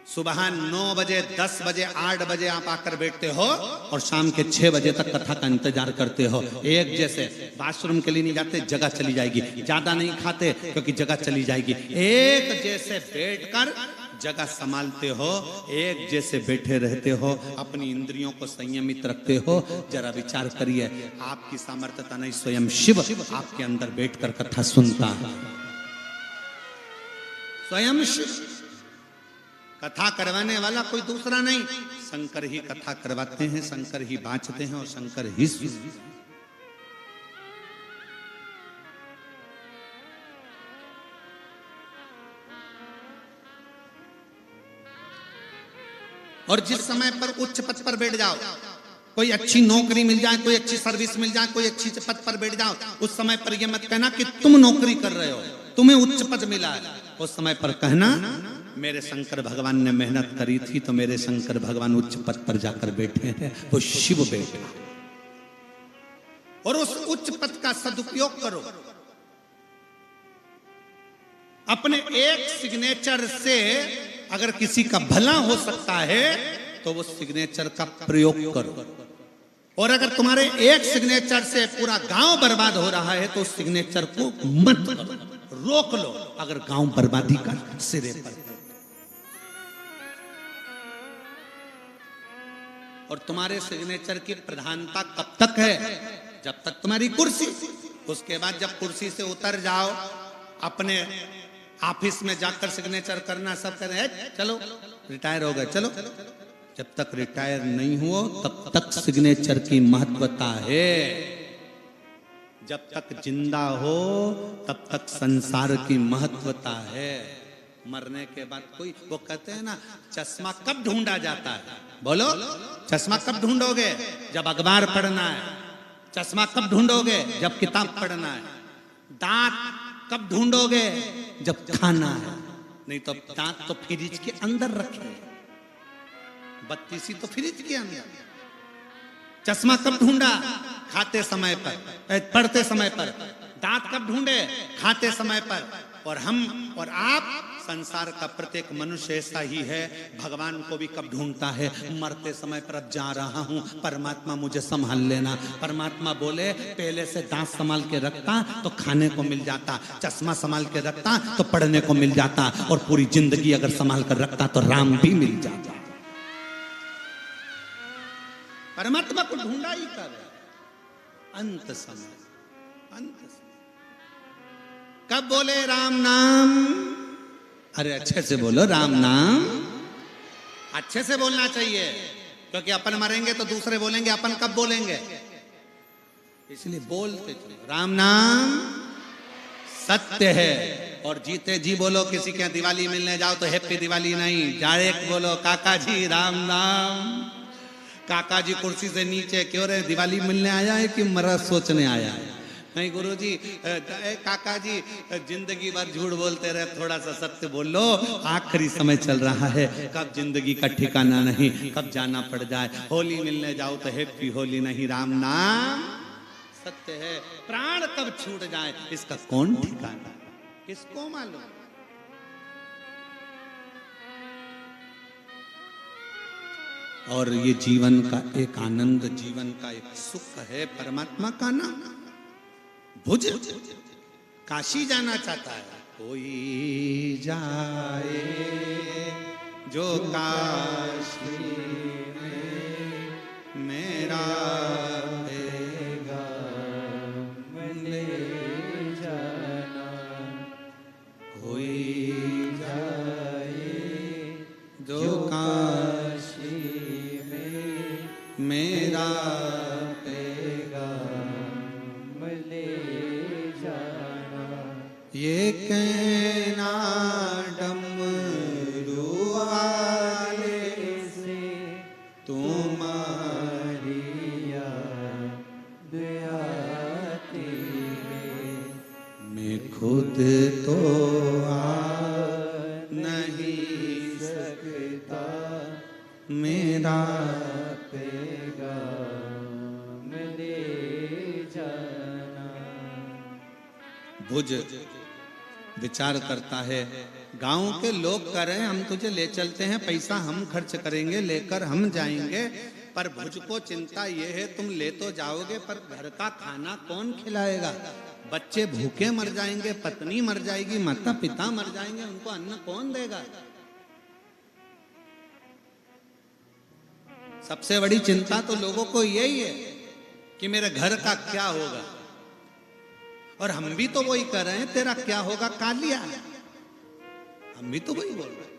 Speaker 1: सुबह 9 बजे, 10 बजे, 8 बजे आप आकर बैठते हो और शाम के 6 बजे तक कथा का इंतजार करते हो। एक जैसे वॉशरूम के लिए नहीं जाते, जगह चली जाएगी, ज्यादा नहीं खाते क्योंकि जगह चली जाएगी। एक जैसे बैठकर जगह संभालते हो, एक जैसे बैठे रहते हो, अपनी इंद्रियों को संयमित रखते हो। जरा विचार करिए, आपकी सामर्थ्यता नहीं, स्वयं शिव आपके अंदर बैठकर कथा सुनता है। स्वयं शिव, कथा करवाने वाला कोई दूसरा नहीं, शंकर ही कथा करवाते हैं, शंकर ही बाँचते हैं और शंकर ही सुनते हैं। और जिस समय पर उच्च पद पर बैठ जाओ, कोई अच्छी नौकरी मिल जाए, कोई अच्छी सर्विस मिल जाए, कोई अच्छी पद पर बैठ जाओ, उस समय पर यह मत कहना कि तुम नौकरी कर रहे हो, तुम्हें उच्च पद मिला है। उस समय पर कहना मेरे शंकर भगवान ने मेहनत करी थी तो मेरे शंकर भगवान उच्च पद पर जाकर बैठे हैं, वो शिव बैठे। और उस उच्च पद का सदुपयोग करो। अपने एक सिग्नेचर से अगर किसी का भला हो सकता है तो वो सिग्नेचर का प्रयोग करो। और अगर तुम्हारे एक सिग्नेचर से पूरा गांव बर्बाद हो रहा है तो उस सिग्नेचर को मत करो, रोक लो। अगर गांव बर्बादी का सिरे पर, और तुम्हारे सिग्नेचर की प्रधानता कब तक है? जब तक तुम्हारी कुर्सी। उसके बाद जब कुर्सी से उतर जाओ, अपने ऑफिस में जाकर सिग्नेचर करना, सब कह रहे हैं चलो रिटायर हो गए, चलो। जब तक रिटायर नहीं हो तब तक सिग्नेचर की महत्वता है। जब तक जिंदा हो तब तक संसार की महत्वता है। मरने के बाद कोई, वो कहते हैं ना, चश्मा कब ढूंढा जाता है? बोलो, चश्मा कब ढूंढोगे? जब अखबार पढ़ना है। चश्मा कब ढूंढोगे? जब किताब पढ़ना है। दांत कब ढूंढोगे? जब खाना है। नहीं तो दांत तो फ्रिज के अंदर रखे, बत्तीसी तो फ्रिज के अंदर। चश्मा कब ढूंढा? खाते समय पर, पढ़ते समय पर। दांत कब ढूंढे? खाते समय पर। और हम और आप, संसार का प्रत्येक मनुष्य ऐसा ही है। भगवान को भी कब ढूंढता है? मरते समय पर, अब जा रहा हूं, परमात्मा मुझे संभाल लेना। परमात्मा बोले पहले से दांत संभाल के रखता तो खाने को मिल जाता, चश्मा संभाल के रखता तो पढ़ने को मिल जाता, और पूरी जिंदगी अगर संभाल कर रखता तो राम भी मिल जाता। परमात्मा को ढूंढा ही कर अंत समय, अंत समय। कब बोले राम नाम? अरे अच्छे से बोलो राम नाम, अच्छे से बोलना चाहिए, क्योंकि अपन मरेंगे तो दूसरे बोलेंगे, अपन कब बोलेंगे? इसलिए बोलते चलो राम नाम सत्य है। और जीते जी बोलो। किसी के दिवाली मिलने जाओ तो हैप्पी दिवाली नहीं, डायरेक्ट बोलो काका जी राम नाम। काका जी कुर्सी से नीचे, क्यों रे दिवाली मिलने आया है कि मरा सोचने आया है? नहीं गुरुजी, काका जी जिंदगी भर झूठ बोलते रहे, थोड़ा सा सत्य बोल लो। आखिरी समय चल रहा है, कब जिंदगी का ठिकाना नहीं, कब जाना पड़ जाए। होली मिलने जाओ तो हैप्पी होली नहीं, राम नाम सत्य है। प्राण कब छूट जाए इसका कौन ठिकाना, किसको मालूम? और ये जीवन का एक आनंद, जीवन का एक सुख है, परमात्मा का नाम। भुज काशी जाना चाहता है, कोई जाए जो काशी में मेरा
Speaker 2: ले जाना।
Speaker 1: कोई
Speaker 2: जाए
Speaker 1: जो काशी
Speaker 2: में
Speaker 1: मेरा ये कहना डमरू वाले
Speaker 2: से
Speaker 1: तुम्हारी
Speaker 2: याद आती है।
Speaker 1: मैं खुद तो आ नहीं
Speaker 2: सकता
Speaker 1: मेरा
Speaker 2: पैगाम ले जाना।
Speaker 1: भुज विचार करता है, गांव के लोग कह रहे हैं हम तुझे ले चलते हैं, पैसा हम खर्च करेंगे, लेकर हम जाएंगे, पर भुज को चिंता ये है तुम ले तो जाओगे पर घर का खाना कौन खिलाएगा? बच्चे भूखे मर जाएंगे, पत्नी मर जाएगी, माता पिता मर जाएंगे, उनको अन्न कौन देगा? सबसे बड़ी चिंता तो लोगों को यही है कि मेरे घर का क्या होगा। और हम भी तो वही कर रहे हैं, तेरा क्या होगा कालिया, हम भी तो वही बोल रहे हैं।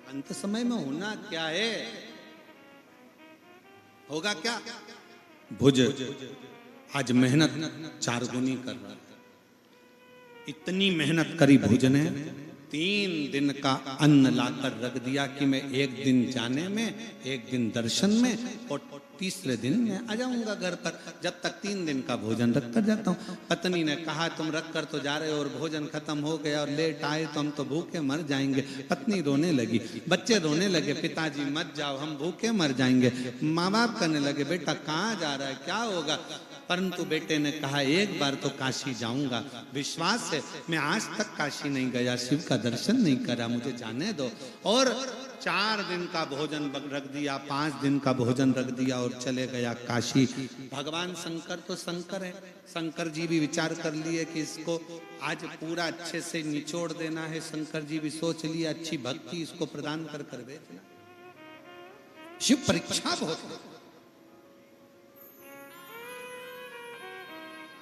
Speaker 1: अंत समय में होना क्या है, होगा क्या? भुज आज मेहनत 4 गुनी कर रहा था। इतनी मेहनत करी भुज ने, 3 दिन का अन्न लाकर रख दिया कि मैं 1 दिन जाने में, 1 दिन दर्शन में और तीसरे दिन मैं आ जाऊंगा घर पर, जब तक 3 दिन का भोजन रख कर जाता हूँ। पत्नी ने कहा तुम रख कर तो जा रहे हो और भोजन खत्म हो गया और लेट आए तो हम तो भूखे मर जाएंगे। पत्नी रोने लगी, बच्चे रोने लगे, पिताजी मत जाओ हम भूखे मर जाएंगे। माँ बाप कहने लगे बेटा कहाँ जा रहा है, क्या होगा? परंतु बेटे ने कहा एक बार तो काशी जाऊंगा, विश्वास है, मैं आज तक काशी नहीं गया, शिव का दर्शन नहीं करा, मुझे जाने दो। और 4 दिन का भोजन रख दिया, 5 दिन का भोजन रख दिया और चले गया काशी। भगवान शंकर तो शंकर है, शंकर जी भी विचार कर लिए कि इसको आज पूरा अच्छे से निचोड़ देना है। शंकर जी भी सोच लिए अच्छी भक्ति इसको प्रदान कर कर भेजना। शिव परीक्षा बहुत है।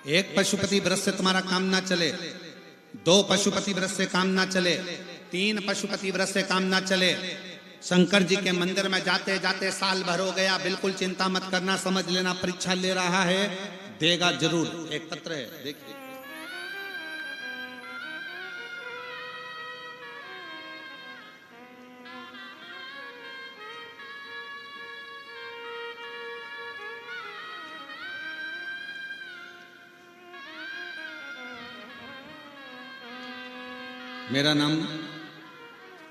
Speaker 1: एक पशुपति व्रत से तुम्हारा काम ना चले, 2 पशुपति व्रत से काम ना चले, 3 पशुपति व्रत से काम ना चले। शंकर जी के मंदिर में जाते जाते साल भर हो गया, बिल्कुल चिंता मत करना, समझ लेना परीक्षा ले रहा है, देगा जरूर। एक पत्र है देखिए, मेरा नाम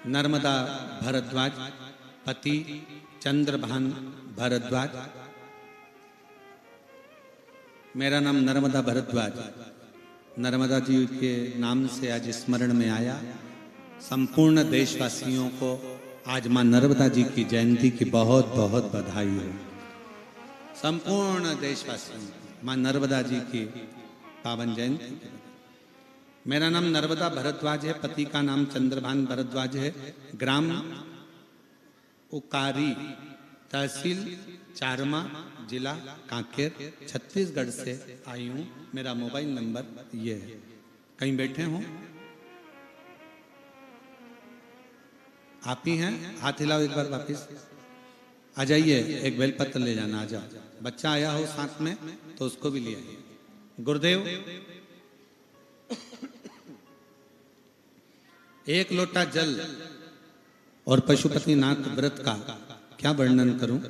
Speaker 1: नर्मदा भरद्वाज, पति चंद्रभान भरद्वाज। मेरा नाम नर्मदा भरद्वाज नर्मदा जी के नाम से आज स्मरण में आया। संपूर्ण देशवासियों को आज मां नर्मदा जी की जयंती की बहुत बहुत बधाई हो। संपूर्ण देशवासियों को मां नर्मदा जी की पावन जयंती। मेरा नाम नर्मदा भरद्वाज है, पति का नाम चंद्रभान भरद्वाज है। ग्राम उकारी, तहसील चारमा, जिला कांकेर, छत्तीसगढ़ से आई हूँ। मेरा मोबाइल नंबर ये है। कहीं बैठे हो आप ही हैं? हाथ हिलाओ एक बार, वापिस आ जाइए। एक बेलपत्र ले जाना, आ जाओ। बच्चा आया हो साथ में तो उसको भी ले आइए। गुरुदेव, 1 लोटा जल और पशुपतिनाथ व्रत का क्या वर्णन करूं।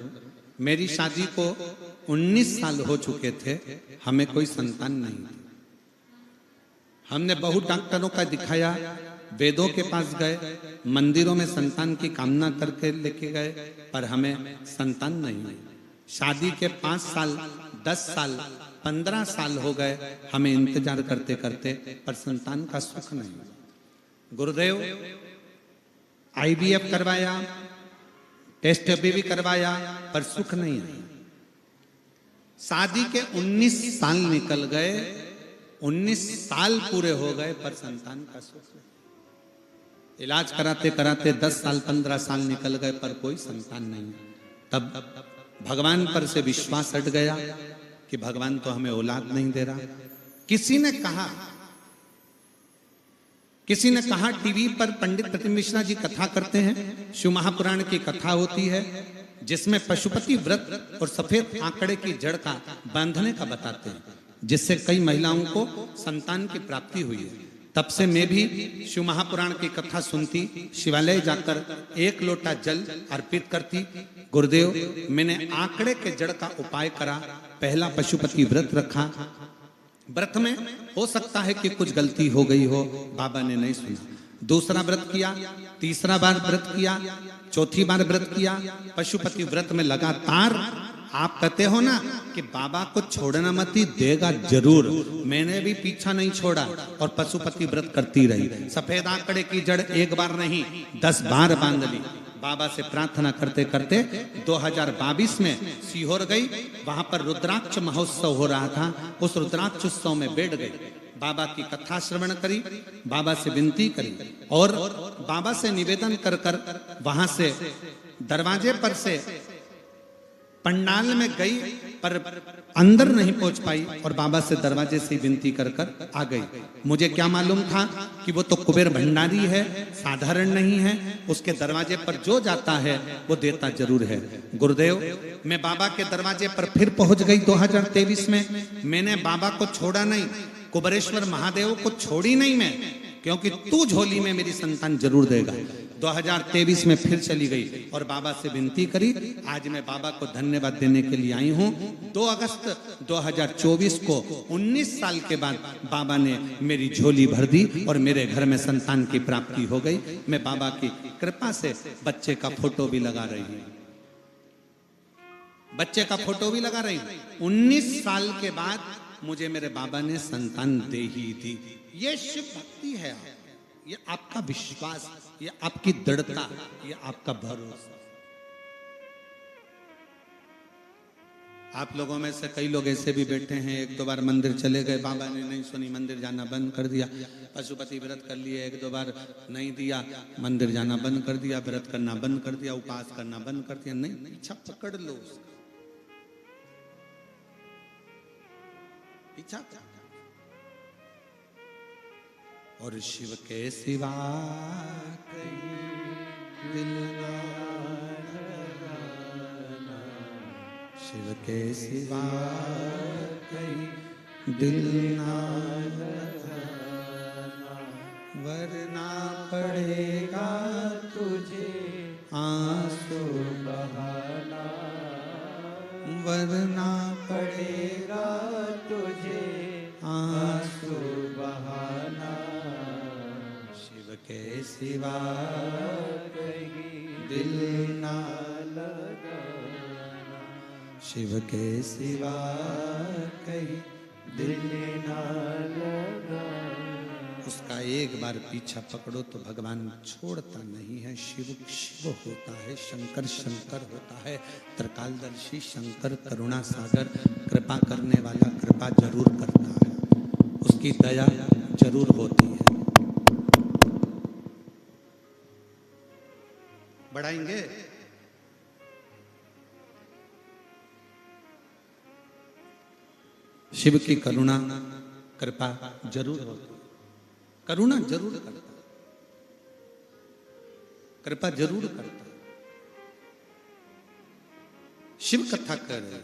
Speaker 1: मेरी शादी को 19 साल हो चुके थे, हमें कोई संतान नहीं थी। हमने बहुत डॉक्टरों का दिखाया, वेदों के पास गए, मंदिरों में संतान की कामना करके लेके गए, पर हमें संतान नहीं हुई। शादी के 5 साल, 10 साल, 15 साल हो गए हमें इंतजार करते करते, पर संतान का सुख नहीं। गुरुदेव, IVF करवाया, टेस्ट भी करवाया, पर सुख नहीं आया। शादी के 19 साल निकल गए, 19 साल पूरे हो गए, पर संतान का सुख नहीं। इलाज कराते कराते 10 साल 15 साल निकल गए, पर कोई संतान नहीं। तब भगवान पर से विश्वास हट गया कि भगवान तो हमें औलाद नहीं दे रहा। किसी ने कहा टीवी पर पंडित प्रतिम मिश्रा जी कथा करते हैं, शिव महापुराण की कथा होती है, जिसमें पशुपति व्रत और सफेद आंकड़े की जड़ का बांधने का बताते हैं, जिससे कई महिलाओं को संतान की प्राप्ति हुई है। तब से मैं भी शिव महापुराण की कथा सुनती, शिवालय जाकर 1 लोटा जल अर्पित करती। गुरुदेव, मैंने आंकड़े के जड़ का उपाय करा, पहला पशुपति व्रत रखा। व्रत में हो सकता है कि कुछ गलती हो गई हो, बाबा ने नहीं सुना। दूसरा व्रत किया, तीसरा बार व्रत किया, चौथी बार व्रत किया। पशुपति व्रत में लगातार आप कहते हो ना कि बाबा को छोड़ना मत ही, देगा जरूर। मैंने भी पीछा नहीं छोड़ा और पशुपति व्रत करती रही। सफेद आंकड़े की जड़ एक बार नहीं 10 बार बांध ली। बाबा से प्रार्थना करते करते 2022 में सीहोर गई। वहां पर रुद्राक्ष महोत्सव हो रहा था। उस रुद्राक्ष उत्सव में बैठ गई, बाबा की कथा श्रवण करी, बाबा से विनती करी और बाबा से निवेदन कर कर वहां से दरवाजे पर से पंडाल में गई, पर अंदर नहीं पहुंच पाई और बाबा से दरवाजे से विनती कर कर आ गई। मुझे क्या मालूम था कि वो तो कुबेर भंडारी है, साधारण नहीं है। उसके दरवाजे पर जो जाता है वो देता जरूर है। गुरुदेव, मैं बाबा के दरवाजे पर फिर पहुंच गई 2023 में। मैंने बाबा को छोड़ा नहीं, कुबेरेश्वर महादेव को छोड़ी नहीं मैं, क्योंकि तू झोली में मेरी संतान जरूर देगा। 2023 में फिर चली गई और बाबा से विनती करी। आज मैं बाबा को धन्यवाद देने के लिए आई हूँ। 2 अगस्त 2024 को 19 साल के बाद बाबा ने मेरी झोली भर दी और मेरे घर में संतान की प्राप्ति हो गई। मैं बाबा की कृपा से बच्चे का फोटो भी लगा रही हूँ, बच्चे का फोटो भी लगा रही हूँ। 19 साल के बाद मुझे मेरे बाबा ने संतान दे ही दी। ये शिव भक्ति है, ये आपका विश्वास, ये आपकी दृढ़ता, ये आपका भरोसा। आप लोगों में से कई लोग ऐसे भी बैठे हैं, 1-2 बार मंदिर चले गए, बाबा ने नहीं सुनी, मंदिर जाना बंद कर दिया। पशुपति व्रत कर लिए, 1-2 बार नहीं दिया, मंदिर जाना बंद कर दिया, व्रत करना बंद कर दिया, उपवास करना बंद कर दिया। नहीं, पीछा पकड़ लो उसका, पीछा। और शिव के सिवा कहीं दिल ना लगाना, शिव के सिवा कहीं दिल ना लगाना, वरना पड़ेगा तुझे आंसू बहाना, वरना पड़ेगा तुझे आंसू बहाना, शिव के सिवा कहीं दिल ना लगाना, शिव के सिवा कहीं दिल ना लगाना। उसका एक बार पीछा पकड़ो तो भगवान छोड़ता नहीं है। शिव शिव होता है, शंकर शंकर होता है, त्रिकालदर्शी शंकर करुणा सागर, कृपा करने वाला कृपा जरूर करता है, उसकी दया जरूर होती है। बढ़ाएंगे? शिव की करुणा कृपा जरूर होती है, करुणा जरूर करता, कृपा जरूर करता। शिव कथा कर रहे हैं,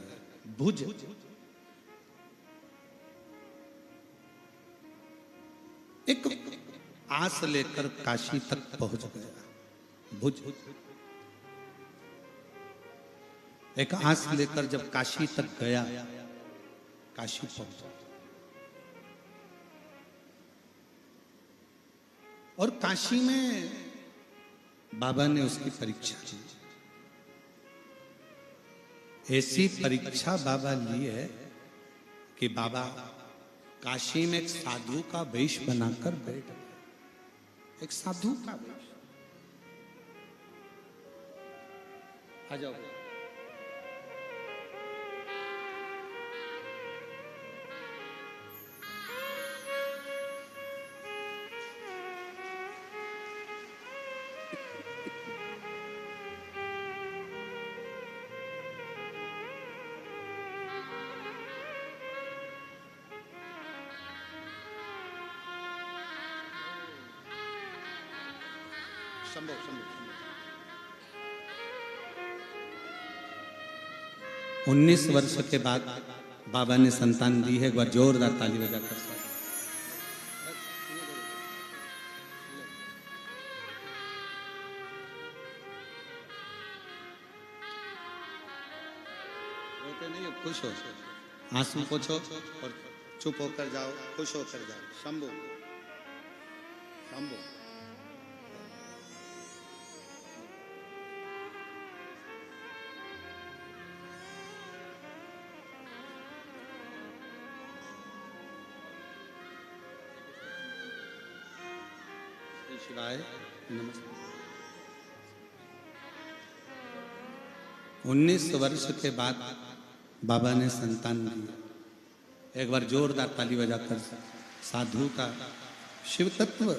Speaker 1: भुज एक आस लेकर काशी तक पहुंच गया। भुज एक आस लेकर जब काशी तक गया, काशी पहुंचा और काशी में बाबा ने उसकी परीक्षा की। ऐसी परीक्षा बाबा ली है कि बाबा काशी में एक साधु का वेश बनाकर बैठ गए। एक साधु का वेश। आ जाओ। संभव संभव 19 वर्ष के बाद बाबा ने संतान दी है। एक बार जोरदार ताली बजाकर रोते नहीं हो, खुश हो, आंसू पोछो और चुप होकर जाओ, खुश होकर जाओ। शंभू शंभू शिवाय नमस्ते। 19 वर्ष के बाद बाबा ने संतान दी। एक बार जोरदार ताली बजाकर साधु का शिव तत्व,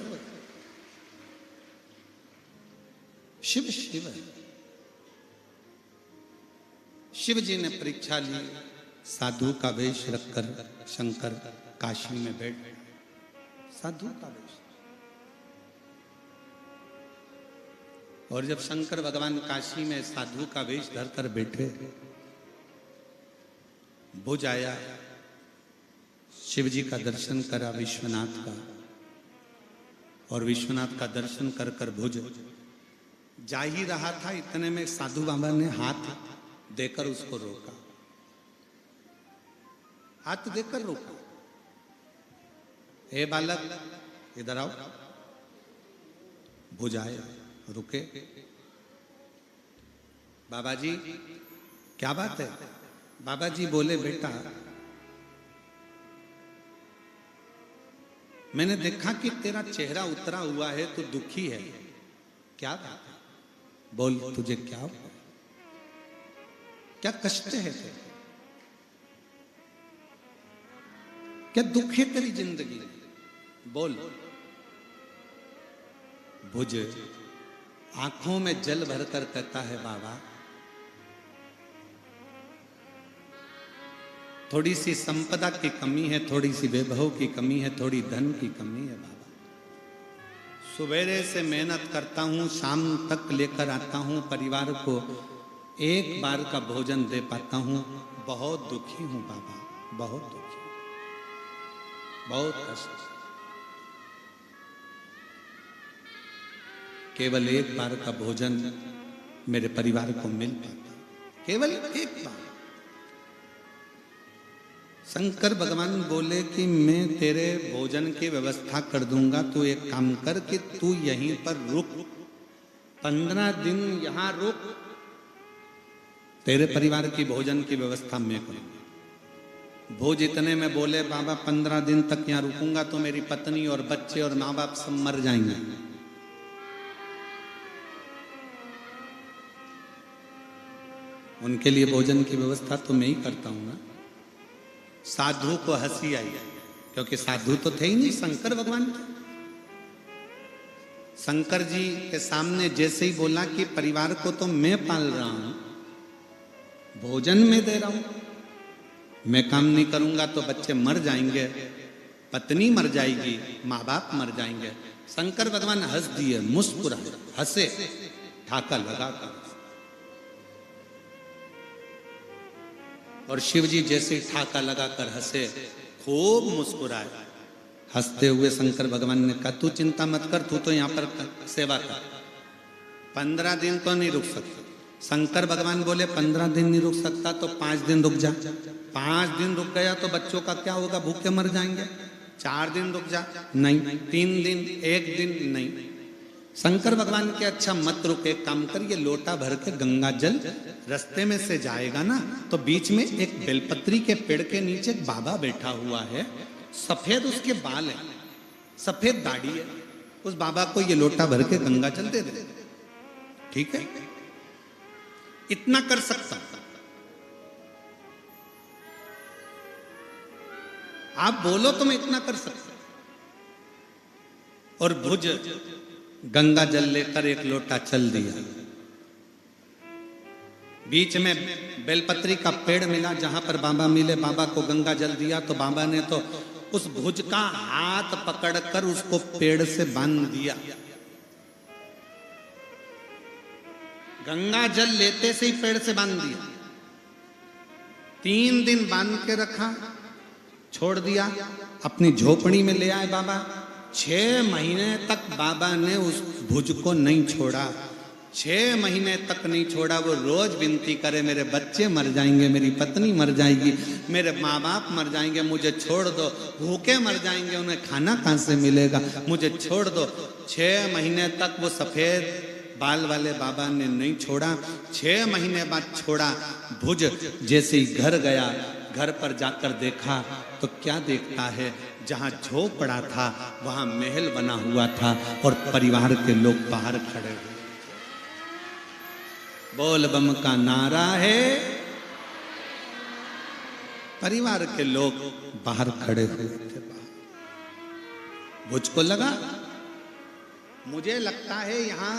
Speaker 1: शिव शिव शिव जी ने परीक्षा ली। साधु का वेश रखकर शंकर काशी में बैठ गए। साधु का वेश। और जब शंकर भगवान काशी में साधु का वेश धरकर बैठे, भुज आया, शिव जी का दर्शन करा विश्वनाथ का, और विश्वनाथ का दर्शन कर कर भुज जा ही रहा था, इतने में साधु बाबा ने हाथ देकर उसको रोका। हाथ देकर रोका, हे बालक इधर आओ। भुज आए, रुके। बाबा जी क्या बात है? बाबा जी बोले, बेटा मैंने देखा कि तेरा चेहरा उतरा हुआ है, तो दुखी है, क्या बात है? बोल, तुझे क्या हुआ? क्या कष्ट है तेरे? क्या दुख है तेरी जिंदगी में? बोल। भुज आंखों में जल भरकर कहता है, बाबा थोड़ी सी संपदा की कमी है, थोड़ी सी वैभव की कमी है, थोड़ी धन की कमी है बाबा। सवेरे से मेहनत करता हूं, शाम तक लेकर आता हूं, परिवार को एक बार का भोजन दे पाता हूं। बहुत दुखी हूं बाबा, बहुत दुखी, बहुत कष्ट। केवल एक बार का भोजन मेरे परिवार को मिल पाता, केवल एक बार। शंकर भगवान बोले कि मैं तेरे भोजन की व्यवस्था कर दूंगा, तू एक काम कर कि तू यहीं पर रुक, 15 दिन यहां रुक, तेरे परिवार की भोजन की व्यवस्था मैं करूंगा। भोज इतने में बोले, बाबा 15 दिन तक यहाँ रुकूंगा तो मेरी पत्नी और बच्चे और माँ बाप सब मर जाएंगे। उनके लिए भोजन की व्यवस्था तो मैं ही करता हूं ना। साधु को हंसी आई, क्योंकि साधु तो थे ही नहीं, शंकर भगवान थे। शंकर जी के सामने जैसे ही बोला कि परिवार को तो मैं पाल रहा हूं, भोजन में दे रहा हूं, मैं काम नहीं करूंगा तो बच्चे मर जाएंगे, पत्नी मर जाएगी, माँ बाप मर जाएंगे। शंकर भगवान हंस दिए, मुस्कुराए, हंसे, ठाका लगाकर। और शिव जी जैसे ही ठाका लगाकर हंसे, खूब मुस्कुराए। हंसते हुए शंकर भगवान ने कहा, तू चिंता मत कर, तू तो यहाँ पर सेवा कर, 15 दिन तो नहीं रुक सकता। शंकर भगवान बोले, 15 दिन नहीं रुक सकता तो 5 दिन रुक जा। 5 दिन रुक गया तो बच्चों का क्या होगा? भूखे मर जाएंगे। 4 दिन रुक जा, नहीं। 3 दिन, 1 दिन, नहीं। शंकर भगवान के, अच्छा मत रुक, एक काम कर, ये लोटा भर के गंगा जल रास्ते में से जाएगा ना, तो बीच में एक बेलपत्री के पेड़ के नीचे एक बाबा बैठा हुआ है, सफेद उसके बाल है, सफेद दाढ़ी है, उस बाबा को ये लोटा भर के गंगा जल दे दे। ठीक है, इतना कर सकता। आप बोलो तो मैं इतना कर सकता। और भुज गंगा जल लेकर एक लोटा चल दिया। बीच में बेलपत्री का पेड़ मिला, जहां पर बाबा मिले, बाबा को गंगा जल दिया तो बाबा ने तो उस भुज का हाथ पकड़कर उसको पेड़ से बांध दिया। गंगा जल लेते से ही पेड़ से बांध दिया। 3 दिन बांध के रखा, छोड़ दिया, अपनी झोपड़ी में ले आए बाबा। 6 महीने तक बाबा ने उस भुज को नहीं छोड़ा। 6 महीने तक नहीं छोड़ा। वो रोज विनती करे, मेरे बच्चे मर जाएंगे, मेरी पत्नी मर जाएगी, मेरे माँ बाप मर जाएंगे, मुझे छोड़ दो, भूखे मर जाएंगे, उन्हें खाना कहाँ से मिलेगा, मुझे छोड़ दो। 6 महीने तक वो सफेद बाल वाले बाबा ने नहीं छोड़ा। 6 महीने बाद छोड़ा। भुज जैसे ही घर गया, घर पर जाकर देखा तो क्या देखता है, जहां झोपड़ा था वहां महल बना हुआ था और परिवार के लोग बाहर खड़े हुए। बोल बम का नारा है, परिवार के लोग बाहर खड़े हुए थे। मुझको लगा, मुझे लगता है यहां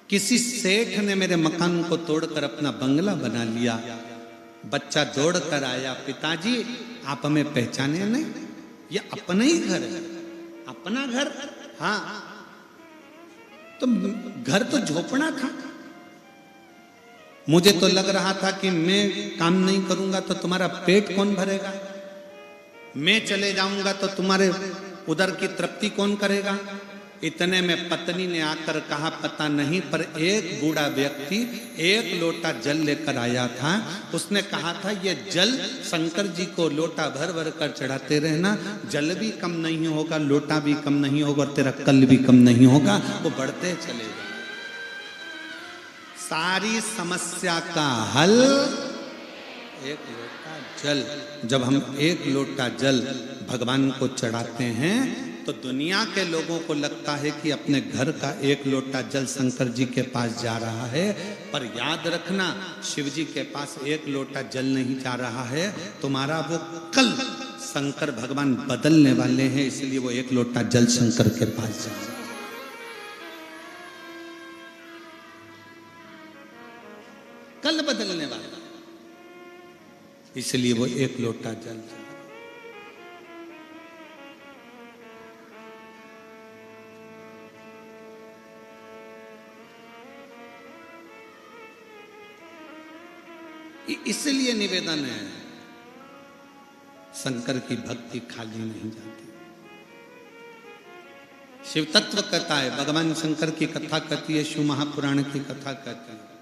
Speaker 1: किसी सेठ ने मेरे मकान को तोड़कर अपना बंगला बना लिया। बच्चा दौड़ कर आया, पिताजी आप हमें पहचाने नहीं, ये अपना ही घर है। अपना घर? हाँ। तो घर तो झोपड़ा था। मुझे तो लग रहा था कि मैं काम नहीं करूंगा तो तुम्हारा पेट कौन भरेगा, मैं चले जाऊंगा तो तुम्हारे उधर की तृप्ति कौन करेगा। इतने में पत्नी ने आकर कहा, पता नहीं, पर एक बूढ़ा व्यक्ति एक लोटा जल लेकर आया था। उसने कहा था, ये जल शंकर जी को लोटा भर भर कर चढ़ाते रहना, जल भी कम नहीं होगा, लोटा भी कम नहीं होगा और तेरा कल भी कम नहीं होगा, वो बढ़ते चलेगा। सारी समस्या का हल एक लोटा जल। जब हम एक लोटा जल भगवान को चढ़ाते हैं तो दुनिया के लोगों को लगता है कि अपने घर का एक लोटा जल शंकर जी के पास जा रहा है, पर याद रखना शिव जी के पास एक लोटा जल नहीं जा रहा है, तुम्हारा वो कल शंकर भगवान बदलने वाले हैं, इसलिए वो एक लोटा जल शंकर के पास जा रहा है। कल बदलने वाला, इसलिए वो एक लोटा जल। इसलिए निवेदन है, शंकर की भक्ति खाली नहीं जाती। शिव तत्व कहता है, भगवान शंकर की कथा कहती है, शिव महापुराण की कथा कहती है।